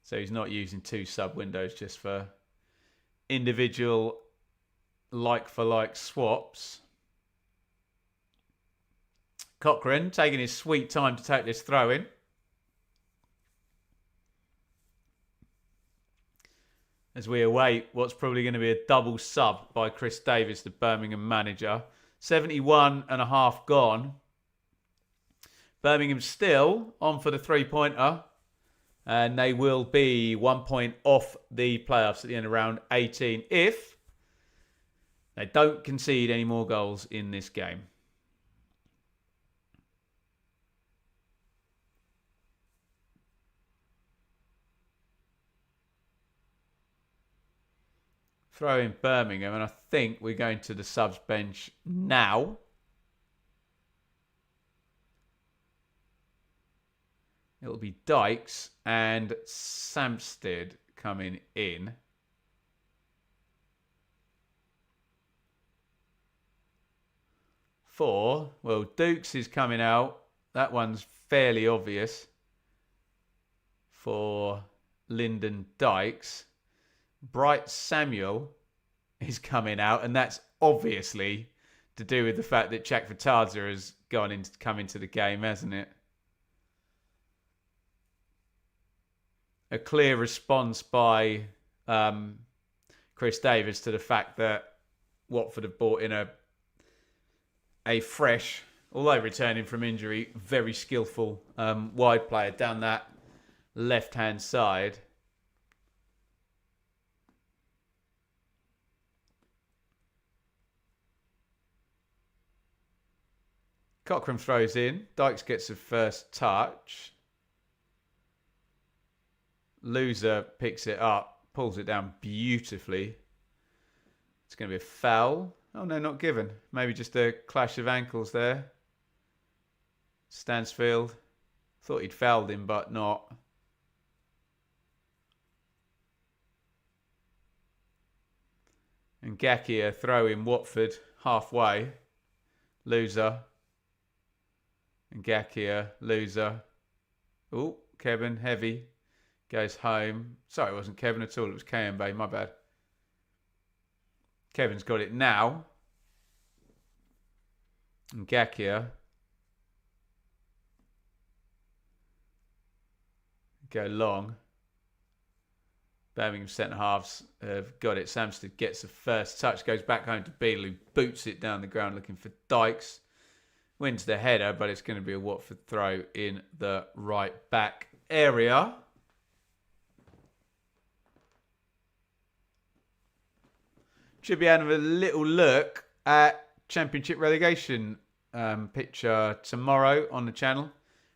So he's not using two sub windows just for individual like-for-like swaps. Cochrane taking his sweet time to take this throw in. As we await what's probably going to be a double sub by Chris Davis, the Birmingham manager. 71.5 gone. Birmingham still on for the three-pointer. And they will be 1 point off the playoffs at the end of round 18 if they don't concede any more goals in this game. Throw in Birmingham, and I think we're going to the subs bench now. It'll be Dykes and Samsted coming in. Well, Dukes is coming out. That one's fairly obvious for Lyndon Dykes. Bright Samuel is coming out, and that's obviously to do with the fact that Chak Vitadze has come into the game, hasn't it? A clear response by Chris Davis to the fact that Watford have brought in a fresh, although returning from injury, very skillful wide player down that left-hand side. Cochrane throws in. Dykes gets the first touch. Loser picks it up, pulls it down beautifully. It's going to be a foul. Oh, no, not given. Maybe just a clash of ankles there. Stansfield. Thought he'd fouled him, but not. And Gakia throwing Watford halfway. Loser. And Gakia, loser. Oh, Kevin, heavy. Goes home. Sorry, it wasn't Kevin at all. It was Kayembe. My bad. Kevin's got it now. And Gakia. Go long. Birmingham centre-halves have got it. Samsted gets the first touch. Goes back home to Beale, who boots it down the ground looking for Dykes. Wins the header, but it's going to be a Watford throw in the right back area. Should be having a little look at Championship relegation picture tomorrow on the channel.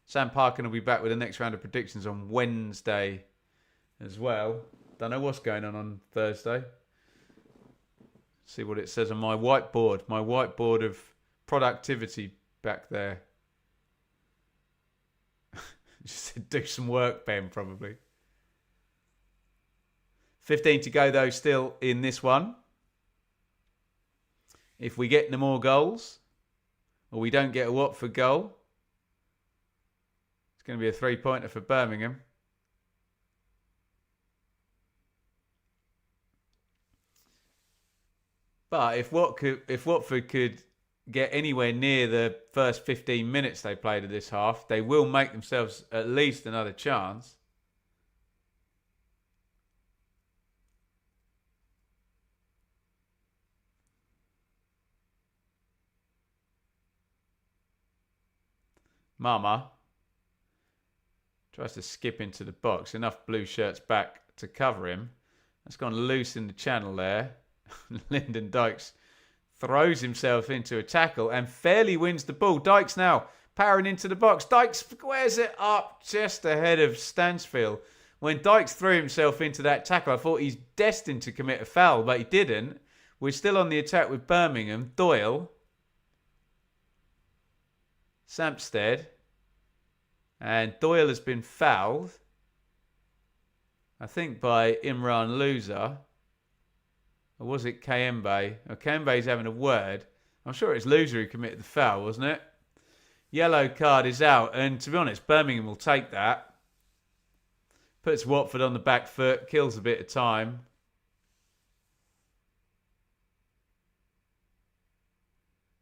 Sam Parkin will be back with the next round of predictions on Wednesday as well. Don't know what's going on Thursday. See what it says on my whiteboard. My whiteboard of productivity back there. Just do some work, Ben, probably. 15 to go, though, still in this one. If we get no more goals, or we don't get a Watford goal, it's going to be a 3-pointer for Birmingham. But if Watford could get anywhere near the first 15 minutes they played of this half, they will make themselves at least another chance. Mama tries to skip into the box. Enough blue shirts back to cover him. That's gone loose in the channel there. Lyndon Dykes throws himself into a tackle and fairly wins the ball. Dykes now powering into the box. Dykes squares it up just ahead of Stansfield. When Dykes threw himself into that tackle, I thought he's destined to commit a foul, but he didn't. We're still on the attack with Birmingham. Doyle. Sampstead. And Doyle has been fouled, I think, by Imran Loser. Or was it Kayembe? Oh, Kayembe's having a word. I'm sure it's Loser who committed the foul, wasn't it? Yellow card is out. And to be honest, Birmingham will take that. Puts Watford on the back foot. Kills a bit of time.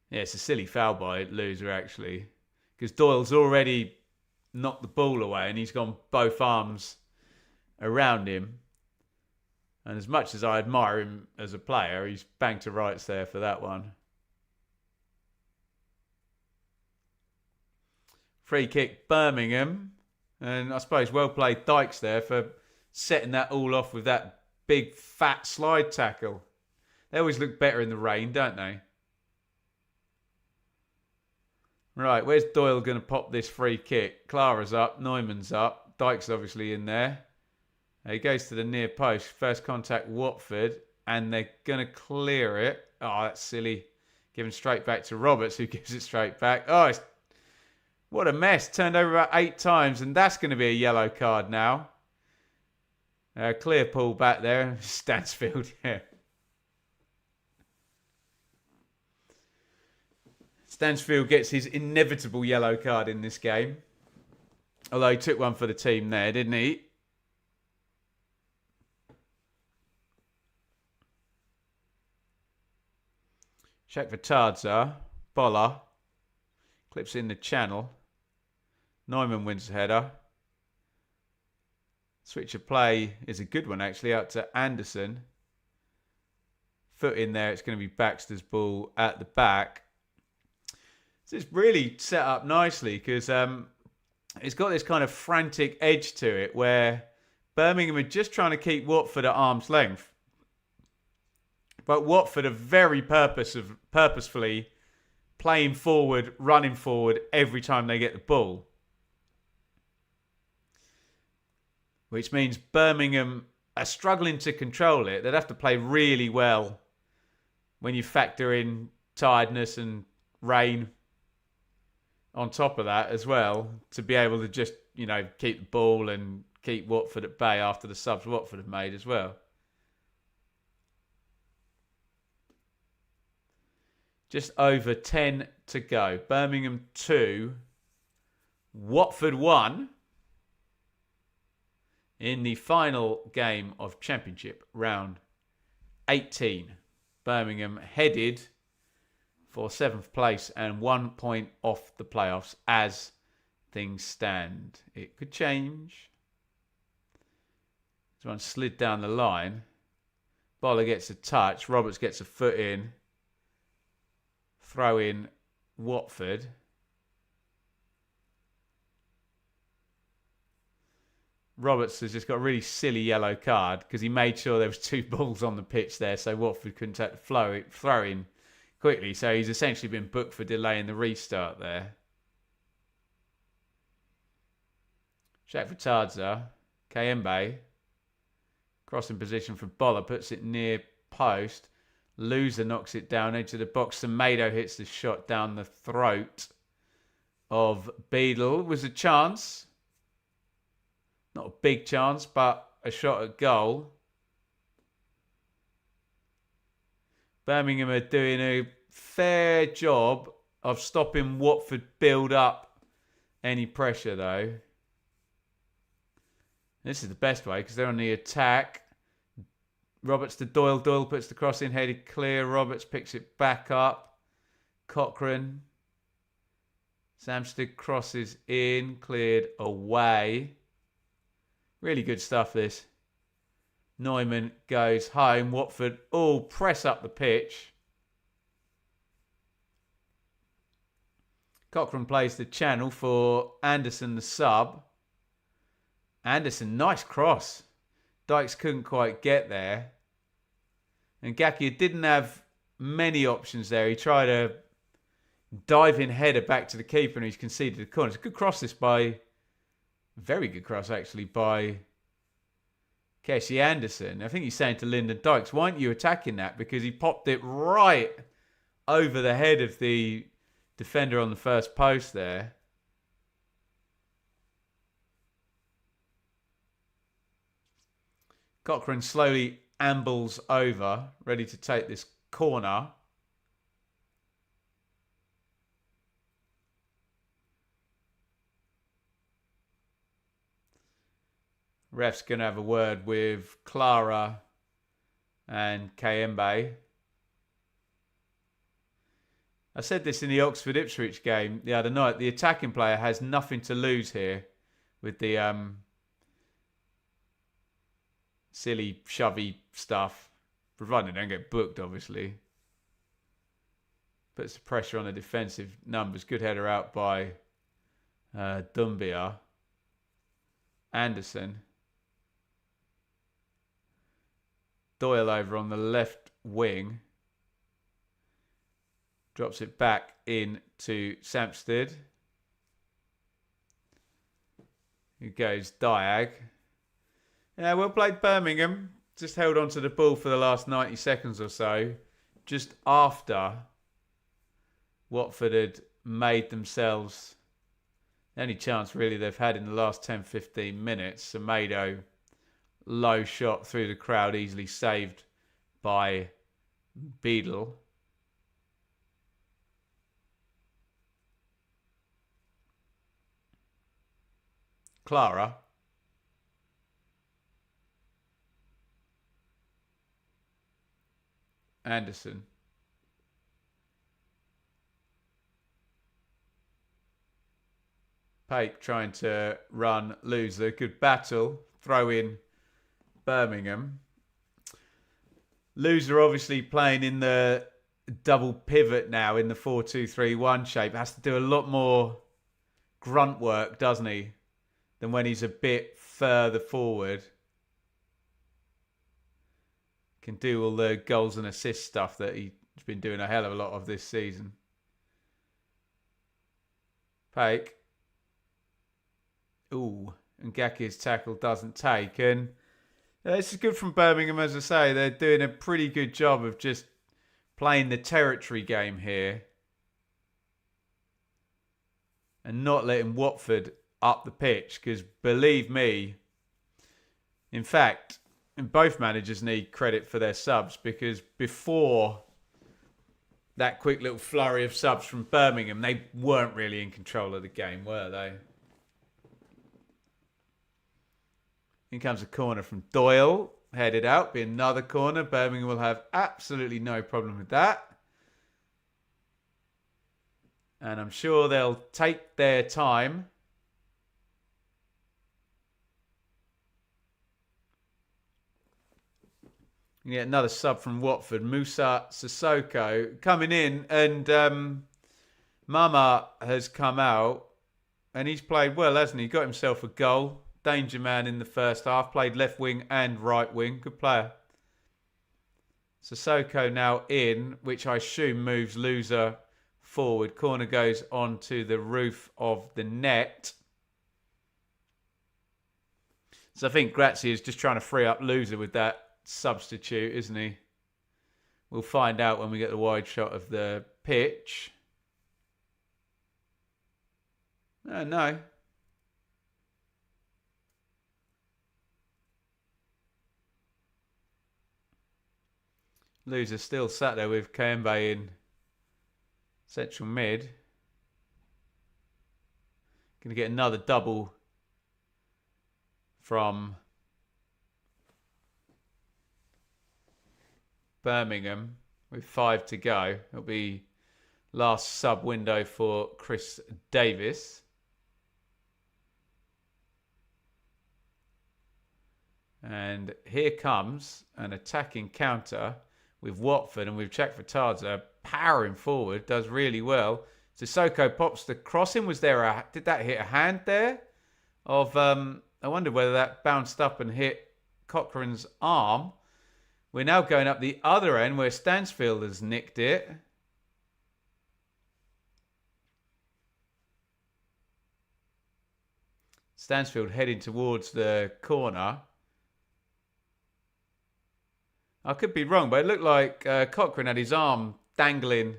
Yeah, it's a silly foul by Loser, actually. Because Doyle's already knocked the ball away and he's gone both arms around him. And as much as I admire him as a player, he's banged to rights there for that one. Free kick, Birmingham. And I suppose well played Dykes there for setting that all off with that big fat slide tackle. They always look better in the rain, don't they? Right, where's Doyle going to pop this free kick? Clara's up, Neumann's up. Dykes obviously in there. He goes to the near post. First contact, Watford. And they're going to clear it. Oh, that's silly. Given straight back to Roberts, who gives it straight back. Oh, what a mess. Turned over about 8 times. And that's going to be a yellow card now. Clear pull back there. Stansfield, yeah. Stansfield gets his inevitable yellow card in this game. Although he took one for the team there, didn't he? Check for Tardza. Boller. Clips in the channel. Neumann wins the header. Switch of play is a good one, actually, out to Anderson. Foot in there. It's going to be Baxter's ball at the back. So it's really set up nicely because it's got this kind of frantic edge to it where Birmingham are just trying to keep Watford at arm's length. But Watford are very purposefully playing forward, running forward every time they get the ball. Which means Birmingham are struggling to control it. They'd have to play really well when you factor in tiredness and rain on top of that as well, to be able to just, keep the ball and keep Watford at bay after the subs Watford have made as well. Just over 10 to go. Birmingham 2, Watford 1 in the final game of Championship round 18. Birmingham headed for 7th place and 1 point off the playoffs as things stand. It could change. This one slid down the line. Bowler gets a touch. Roberts gets a foot in. Throw in Watford. Roberts has just got a really silly yellow card because he made sure there was 2 balls on the pitch there, so Watford couldn't take the throw in quickly. So he's essentially been booked for delaying the restart there. Shaq Tardza, Kayembe, crossing position for Boller, puts it near post. Loser knocks it down edge of the box. Semedo hits the shot down the throat of Beadle. Was a chance. Not a big chance, but a shot at goal. Birmingham are doing a fair job of stopping Watford build up any pressure, though. This is the best way because they're on the attack. Roberts to Doyle. Doyle puts the cross in, headed clear. Roberts picks it back up. Cochrane. Samsted crosses in, cleared away. Really good stuff, this. Neumann goes home. Watford all press up the pitch. Cochrane plays the channel for Anderson, the sub. Anderson, nice cross. Dykes couldn't quite get there. And Gakia didn't have many options there. He tried a diving header back to the keeper and he's conceded the corner. It's a good cross this by... Very good cross, actually, by Casey Anderson. I think he's saying to Lyndon Dykes, why aren't you attacking that? Because he popped it right over the head of the defender on the first post there. Cochrane slowly ambles over, ready to take this corner. Ref's going to have a word with Clara and Kayembe. I said this in the Oxford-Ipswich game the other night. The attacking player has nothing to lose here with the silly, shovey stuff. Provided they don't get booked, obviously. Puts the pressure on the defensive numbers. Good header out by Dumbia. Anderson. Doyle over on the left wing. Drops it back in to Samsted. Who goes Diag. Yeah, well played Birmingham. Just held on to the ball for the last 90 seconds or so. Just after Watford had made themselves the only chance really they've had in the last 10-15 minutes. Semedo, low shot through the crowd, easily saved by Beadle. Clara. Anderson. Pape trying to run loser. Good battle. Throw in Birmingham. Loser obviously playing in the double pivot now in the 4-2-3-1 shape. Has to do a lot more grunt work, doesn't he, than when he's a bit further forward. Can do all the goals and assist stuff that he's been doing a hell of a lot of this season. Pake. Ooh, and Gaki's tackle doesn't take. And this is good from Birmingham, as I say. They're doing a pretty good job of just playing the territory game here and not letting Watford up the pitch. Because believe me, in fact, both managers need credit for their subs, because before that quick little flurry of subs from Birmingham, they weren't really in control of the game, were they? In comes a corner from Doyle. Headed out. Be another corner. Birmingham will have absolutely no problem with that. And I'm sure they'll take their time. You get another sub from Watford. Musa Sissoko coming in. And Mama has come out. And he's played well, hasn't he? Got himself a goal. Danger man in the first half. Played left wing and right wing. Good player. Sissoko now in, which I assume moves Loser forward. Corner goes onto the roof of the net. So I think Grazia is just trying to free up Loser with that substitute, isn't he? We'll find out when we get the wide shot of the pitch. Oh, no. Loser still sat there with Kembe in central mid. Going to get another double from Birmingham with 5 to go. It'll be last sub window for Chris Davis. And here comes an attacking counter with Watford and with Czech Vertadza powering forward. Does really well. Sissoko pops the crossing. Was there did that hit a hand there? I wondered whether that bounced up and hit Cochrane's arm. We're now going up the other end where Stansfield has nicked it. Stansfield heading towards the corner. I could be wrong, but it looked like Cochrane had his arm dangling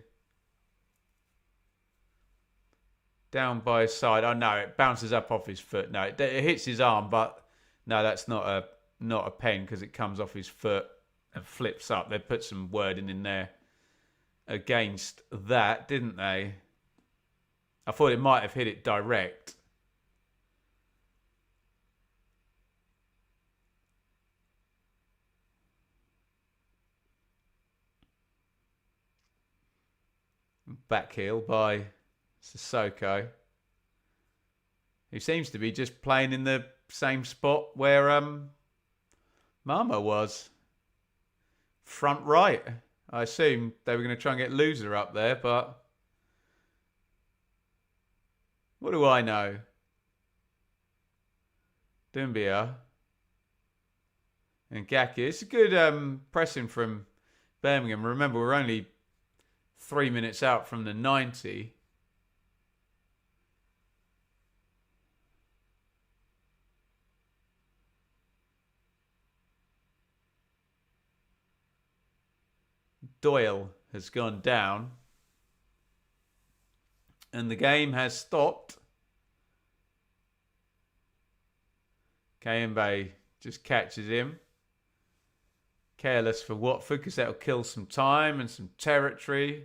down by his side. Oh no, it bounces up off his foot. No, it hits his arm, but no, that's not a pen because it comes off his foot and flips up. They put some wording in there against that, didn't they? I thought it might have hit it direct. Back heel by Sissoko, who seems to be just playing in the same spot where Mama was. Front right. I assume they were going to try and get Loser up there, but what do I know? Doumbia and Gaki. It's a good pressing from Birmingham. Remember, we're only 3 minutes out from the 90. Doyle has gone down. And the game has stopped. Kayembe just catches him. Careless for Watford because that'll kill some time and some territory.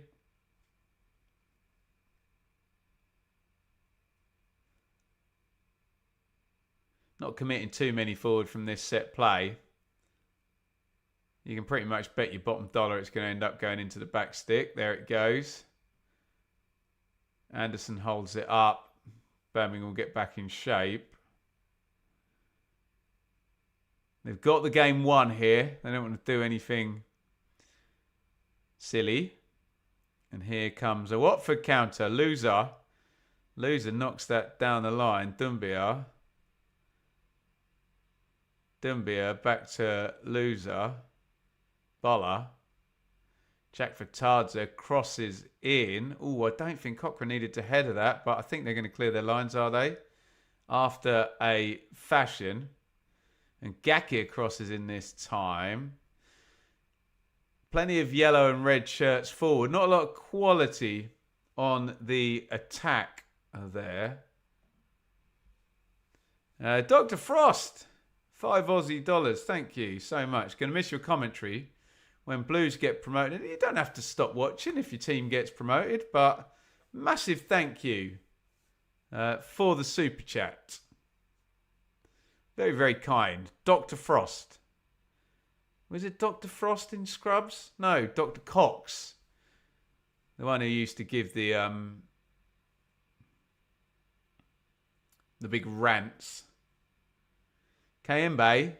Not committing too many forward from this set play. You can pretty much bet your bottom dollar it's going to end up going into the back stick. There it goes. Anderson holds it up. Birmingham will get back in shape. They've got the game won here. They don't want to do anything silly. And here comes a Watford counter. Loser knocks that down the line. Doumbia back to Loser. Boller. Jack Vertadze crosses in. Oh, I don't think Cochrane needed to header that, but I think they're going to clear their lines, are they? After a fashion. And Gakia crosses in this time. Plenty of yellow and red shirts forward. Not a lot of quality on the attack there. Dr. Frost, 5 Aussie dollars. Thank you so much. Going to miss your commentary when Blues get promoted. You don't have to stop watching if your team gets promoted, but massive thank you for the super chat. Very, very kind. Dr. Frost. Was it Dr. Frost in Scrubs? No, Dr. Cox. The one who used to give the big rants. Kayembe.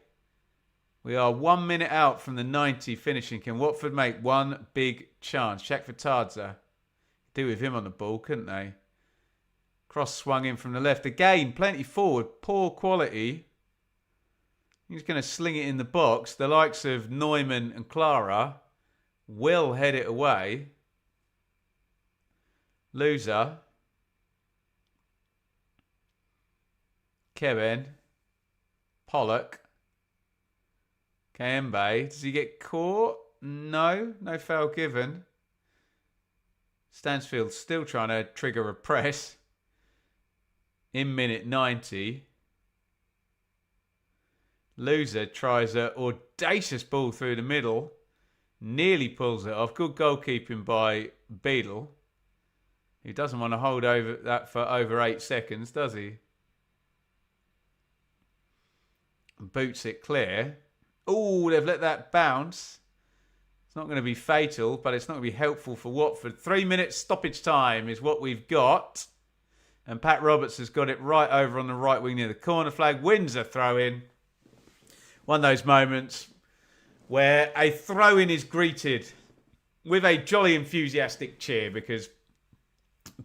We are 1 minute out from the 90 finishing. Can Watford make one big chance? Check for Tardza. Do with him on the ball, couldn't they? Cross swung in from the left. Again, plenty forward. Poor quality. He's going to sling it in the box. The likes of Neumann and Clara will head it away. Loser. Kevin. Pollock. Kayembe. Does he get caught? No. No foul given. Stansfield still trying to trigger a press. In minute 90. Loser tries an audacious ball through the middle. Nearly pulls it off. Good goalkeeping by Beadle. He doesn't want to hold over that for over 8 seconds, does he? Boots it clear. Oh, they've let that bounce. It's not going to be fatal, but it's not going to be helpful for Watford. 3 minutes stoppage time is what we've got. And Pat Roberts has got it right over on the right wing near the corner flag. Wins a throw-in. One of those moments where a throw-in is greeted with a jolly enthusiastic cheer because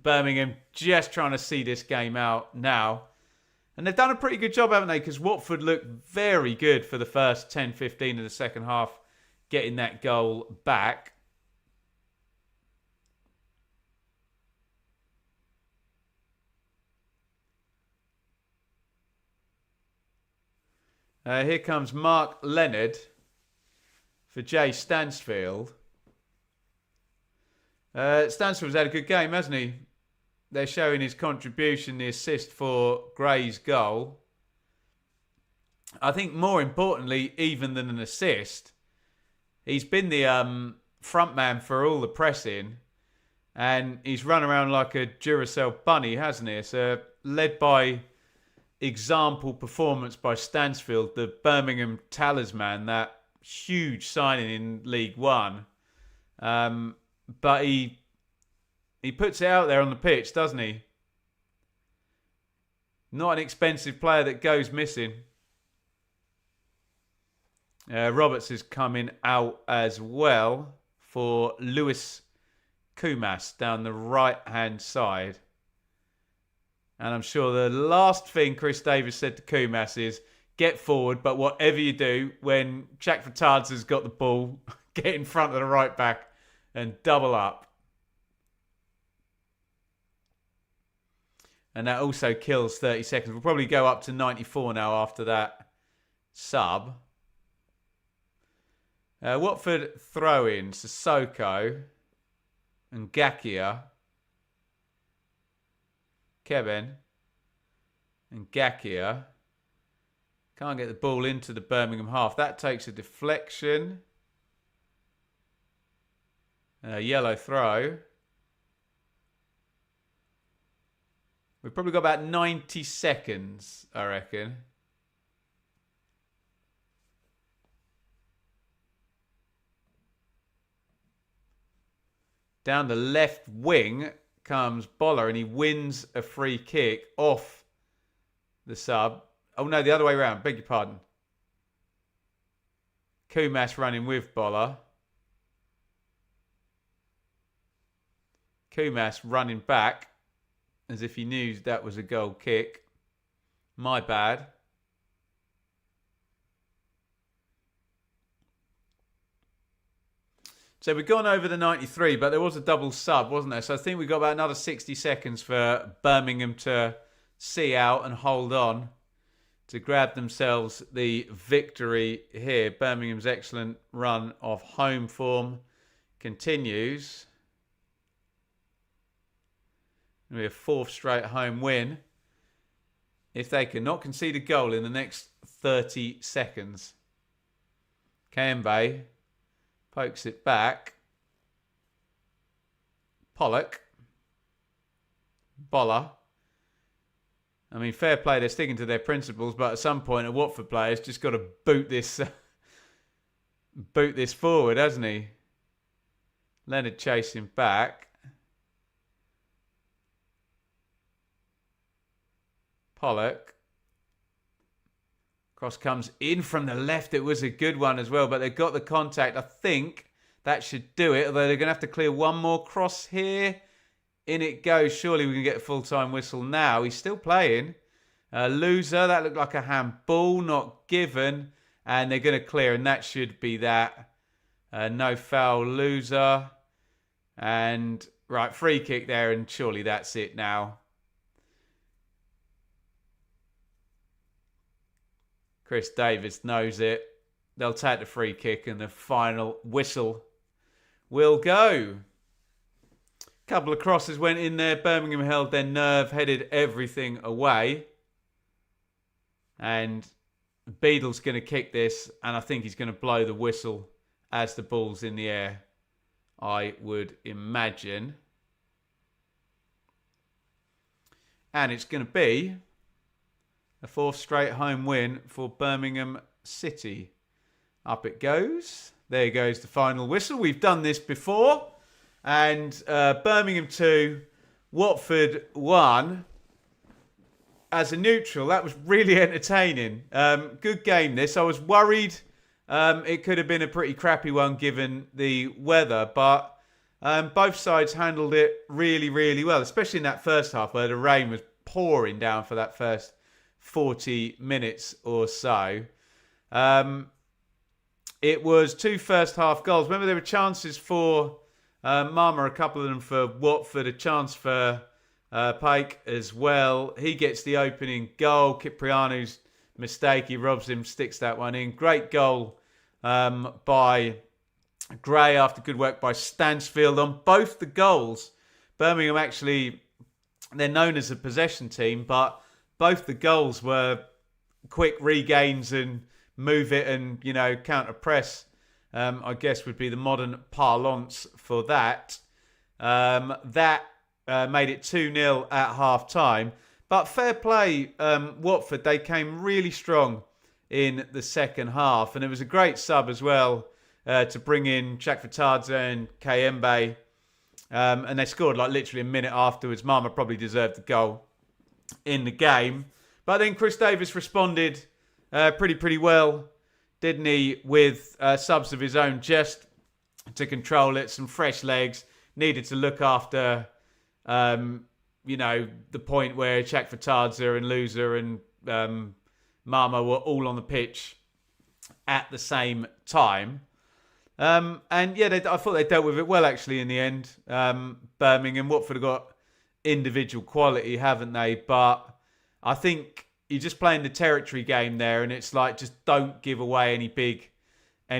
Birmingham just trying to see this game out now. And they've done a pretty good job, haven't they? Because Watford looked very good for the first 10-15 of the second half, getting that goal back. Here comes Mark Leonard for Jay Stansfield. Stansfield's had a good game, hasn't he? They're showing his contribution, the assist for Gray's goal. I think more importantly, even than an assist, he's been the front man for all the pressing. And he's run around like a Duracell bunny, hasn't he? So led by example performance by Stansfield, the Birmingham talisman, that huge signing in League One. But he puts it out there on the pitch, doesn't he? Not an expensive player that goes missing. Roberts is coming out as well for Lewis Kumas down the right-hand side. And I'm sure the last thing Chris Davis said to Kumas is, get forward, but whatever you do, when Jack Vertadze's got the ball, get in front of the right back and double up. And that also kills 30 seconds. We'll probably go up to 94 now after that sub. Watford throw in Sissoko and Gakia. Kevin and Gakia. Can't get the ball into the Birmingham half. That takes a deflection. Yellow throw. We've probably got about 90 seconds, I reckon. Down the left wing comes Boller and he wins a free kick off the sub. Oh no, the other way around. Beg your pardon. Kumas running with Boller. Kumas running back as if he knew that was a goal kick. My bad. So we've gone over the 93, but there was a double sub, wasn't there? So I think we've got about another 60 seconds for Birmingham to see out and hold on to grab themselves the victory here. Birmingham's excellent run of home form continues. It'll be a fourth straight home win if they cannot concede a goal in the next 30 seconds. Kembe pokes it back. Pollock. Boller. I mean, fair play, they're sticking to their principles, but at some point a Watford player's just got to boot this forward, hasn't he? Leonard chasing back. Pollock. Cross comes in from the left. It was a good one as well, but they've got the contact. I think that should do it, although they're going to have to clear one more cross here. In it goes. Surely we can get a full-time whistle now. He's still playing. Loser. That looked like a handball. Not given. And they're going to clear, and that should be that. No foul. Loser. And, right, free kick there, and surely that's it now. Chris Davis knows it. They'll take the free kick, and the final whistle will go. Couple of crosses went in there. Birmingham held their nerve, headed everything away. And Beadle's going to kick this, and I think he's going to blow the whistle as the ball's in the air, I would imagine. And it's going to be a fourth straight home win for Birmingham City. Up it goes. There goes the final whistle. We've done this before. And Birmingham 2, Watford 1. As a neutral, that was really entertaining. Good game this. I was worried it could have been a pretty crappy one given the weather. But both sides handled it really, really well. Especially in that first half where the rain was pouring down for that first 40 minutes or so. It was 2 first half goals. Remember, there were chances for Mama, a couple of them for Watford, a chance for Pike as well. He gets the opening goal. Cipriano's mistake, he robs him, sticks that one in. Great goal by Gray after good work by Stansfield on both the goals. Birmingham actually, they're known as a possession team, but both the goals were quick regains and move it and, you know, counter press. I guess would be the modern parlance for that. That made it 2-0 at half-time. But fair play, Watford, they came really strong in the second half. And it was a great sub as well to bring in Chakvetadze and Kayembe. And they scored like literally a minute afterwards. Mama probably deserved the goal in the game. But then Chris Davis responded pretty well, didn't he, with subs of his own, just to control it, some fresh legs, needed to look after, you know, the point where Chakvetadze and Loser and Mama were all on the pitch at the same time. And yeah, I thought they dealt with it well, actually, in the end. Birmingham, Watford have got individual quality, haven't they? But I think you're just playing the territory game there, and it's like, just don't give away any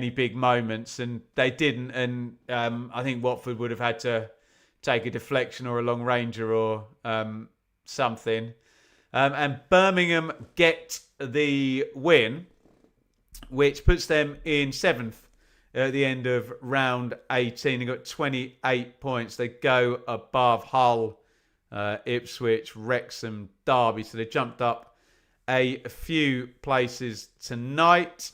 big moments, and they didn't. And I think Watford would have had to take a deflection or a long ranger or something. And Birmingham get the win, which puts them in 7th at the end of round 18. They got 28 points. They go above Hull, Ipswich, Wrexham, Derby, so they jumped up a few places tonight.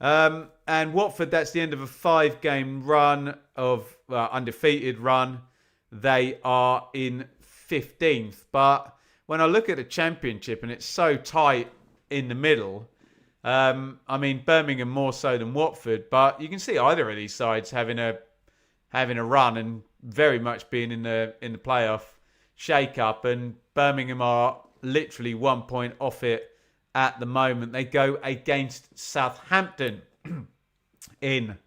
And Watford, that's the end of a 5-game run of undefeated run. They are in 15th. But when I look at the Championship, and it's so tight in the middle, I mean, Birmingham more so than Watford, but you can see either of these sides having a run and very much being in the playoff shake-up. And Birmingham are literally 1 point off it at the moment. They go against Southampton in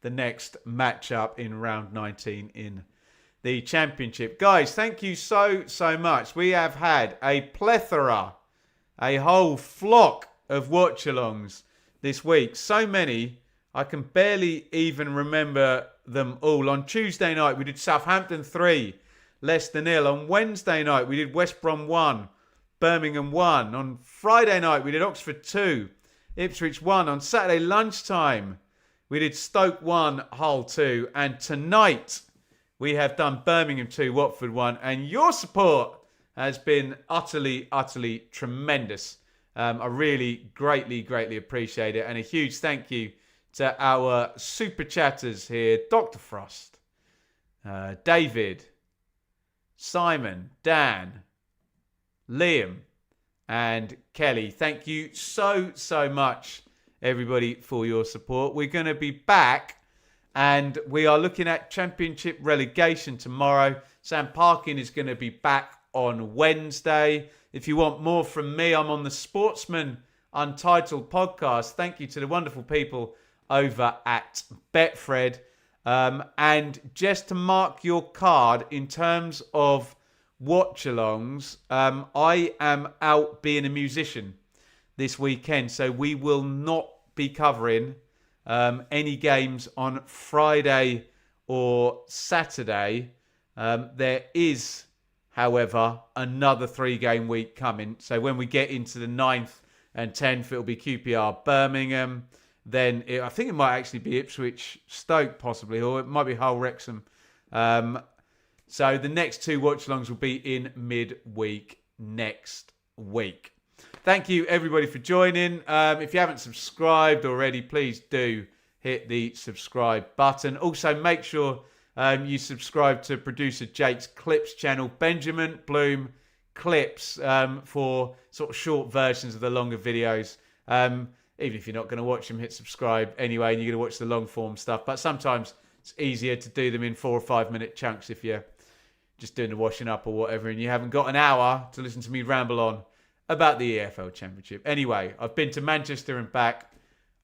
the next matchup in round 19 in the Championship. Guys, thank you so much. We have had a plethora, a whole flock of watch-alongs this week. So many, I can barely even remember them all. On Tuesday night, we did Southampton 3, Leicester 0. On Wednesday night, we did West Brom 1, Birmingham 1. On Friday night, we did Oxford 2, Ipswich 1. On Saturday lunchtime, we did Stoke 1, Hull 2. And tonight, we have done Birmingham 2, Watford 1. And your support has been utterly tremendous. I really greatly appreciate it. And a huge thank you to our super chatters here. Dr. Frost, David, Simon, Dan, Liam, and Kelly. Thank you so much, everybody, for your support. We're going to be back. And we are looking at Championship relegation tomorrow. Sam Parkin is going to be back on Wednesday. If you want more from me, I'm on the Sportsman Untitled podcast. Thank you to the wonderful people over at Betfred. And just to mark your card in terms of watch-alongs, I am out being a musician this weekend. So we will not be covering any games on Friday or Saturday. There is, however, another 3-game week coming. So when we get into the 9th and 10th, it'll be QPR Birmingham. Then I think it might actually be Ipswich Stoke possibly, or it might be Hull Wrexham. So the next 2 watch-alongs will be in midweek next week. Thank you, everybody, for joining. If you haven't subscribed already, please do hit the subscribe button. Also, make sure you subscribe to producer Jake's Clips channel, Benjamin Bloom Clips, for sort of short versions of the longer videos. Even if you're not going to watch them, hit subscribe anyway, and you're going to watch the long-form stuff. But sometimes it's easier to do them in 4 or 5 minute chunks if you're just doing the washing up or whatever, and you haven't got an hour to listen to me ramble on about the EFL Championship. Anyway, I've been to Manchester and back.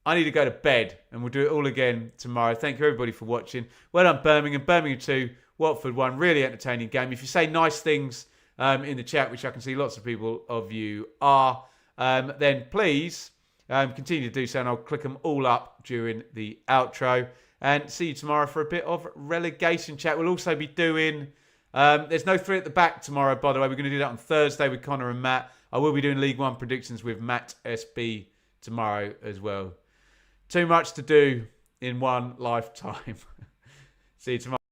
I need to go to bed, and we'll do it all again tomorrow. Thank you, everybody, for watching. Well done, Birmingham. Birmingham 2, Watford 1. Really entertaining game. If you say nice things in the chat, which I can see lots of people of you are, then please continue to do so, and I'll click them all up during the outro. And see you tomorrow for a bit of relegation chat. We'll also be doing... there's no 3 at the back tomorrow, by the way. We're going to do that on Thursday with Connor and Matt. I will be doing League One predictions with Matt SB tomorrow as well. Too much to do in one lifetime. See you tomorrow.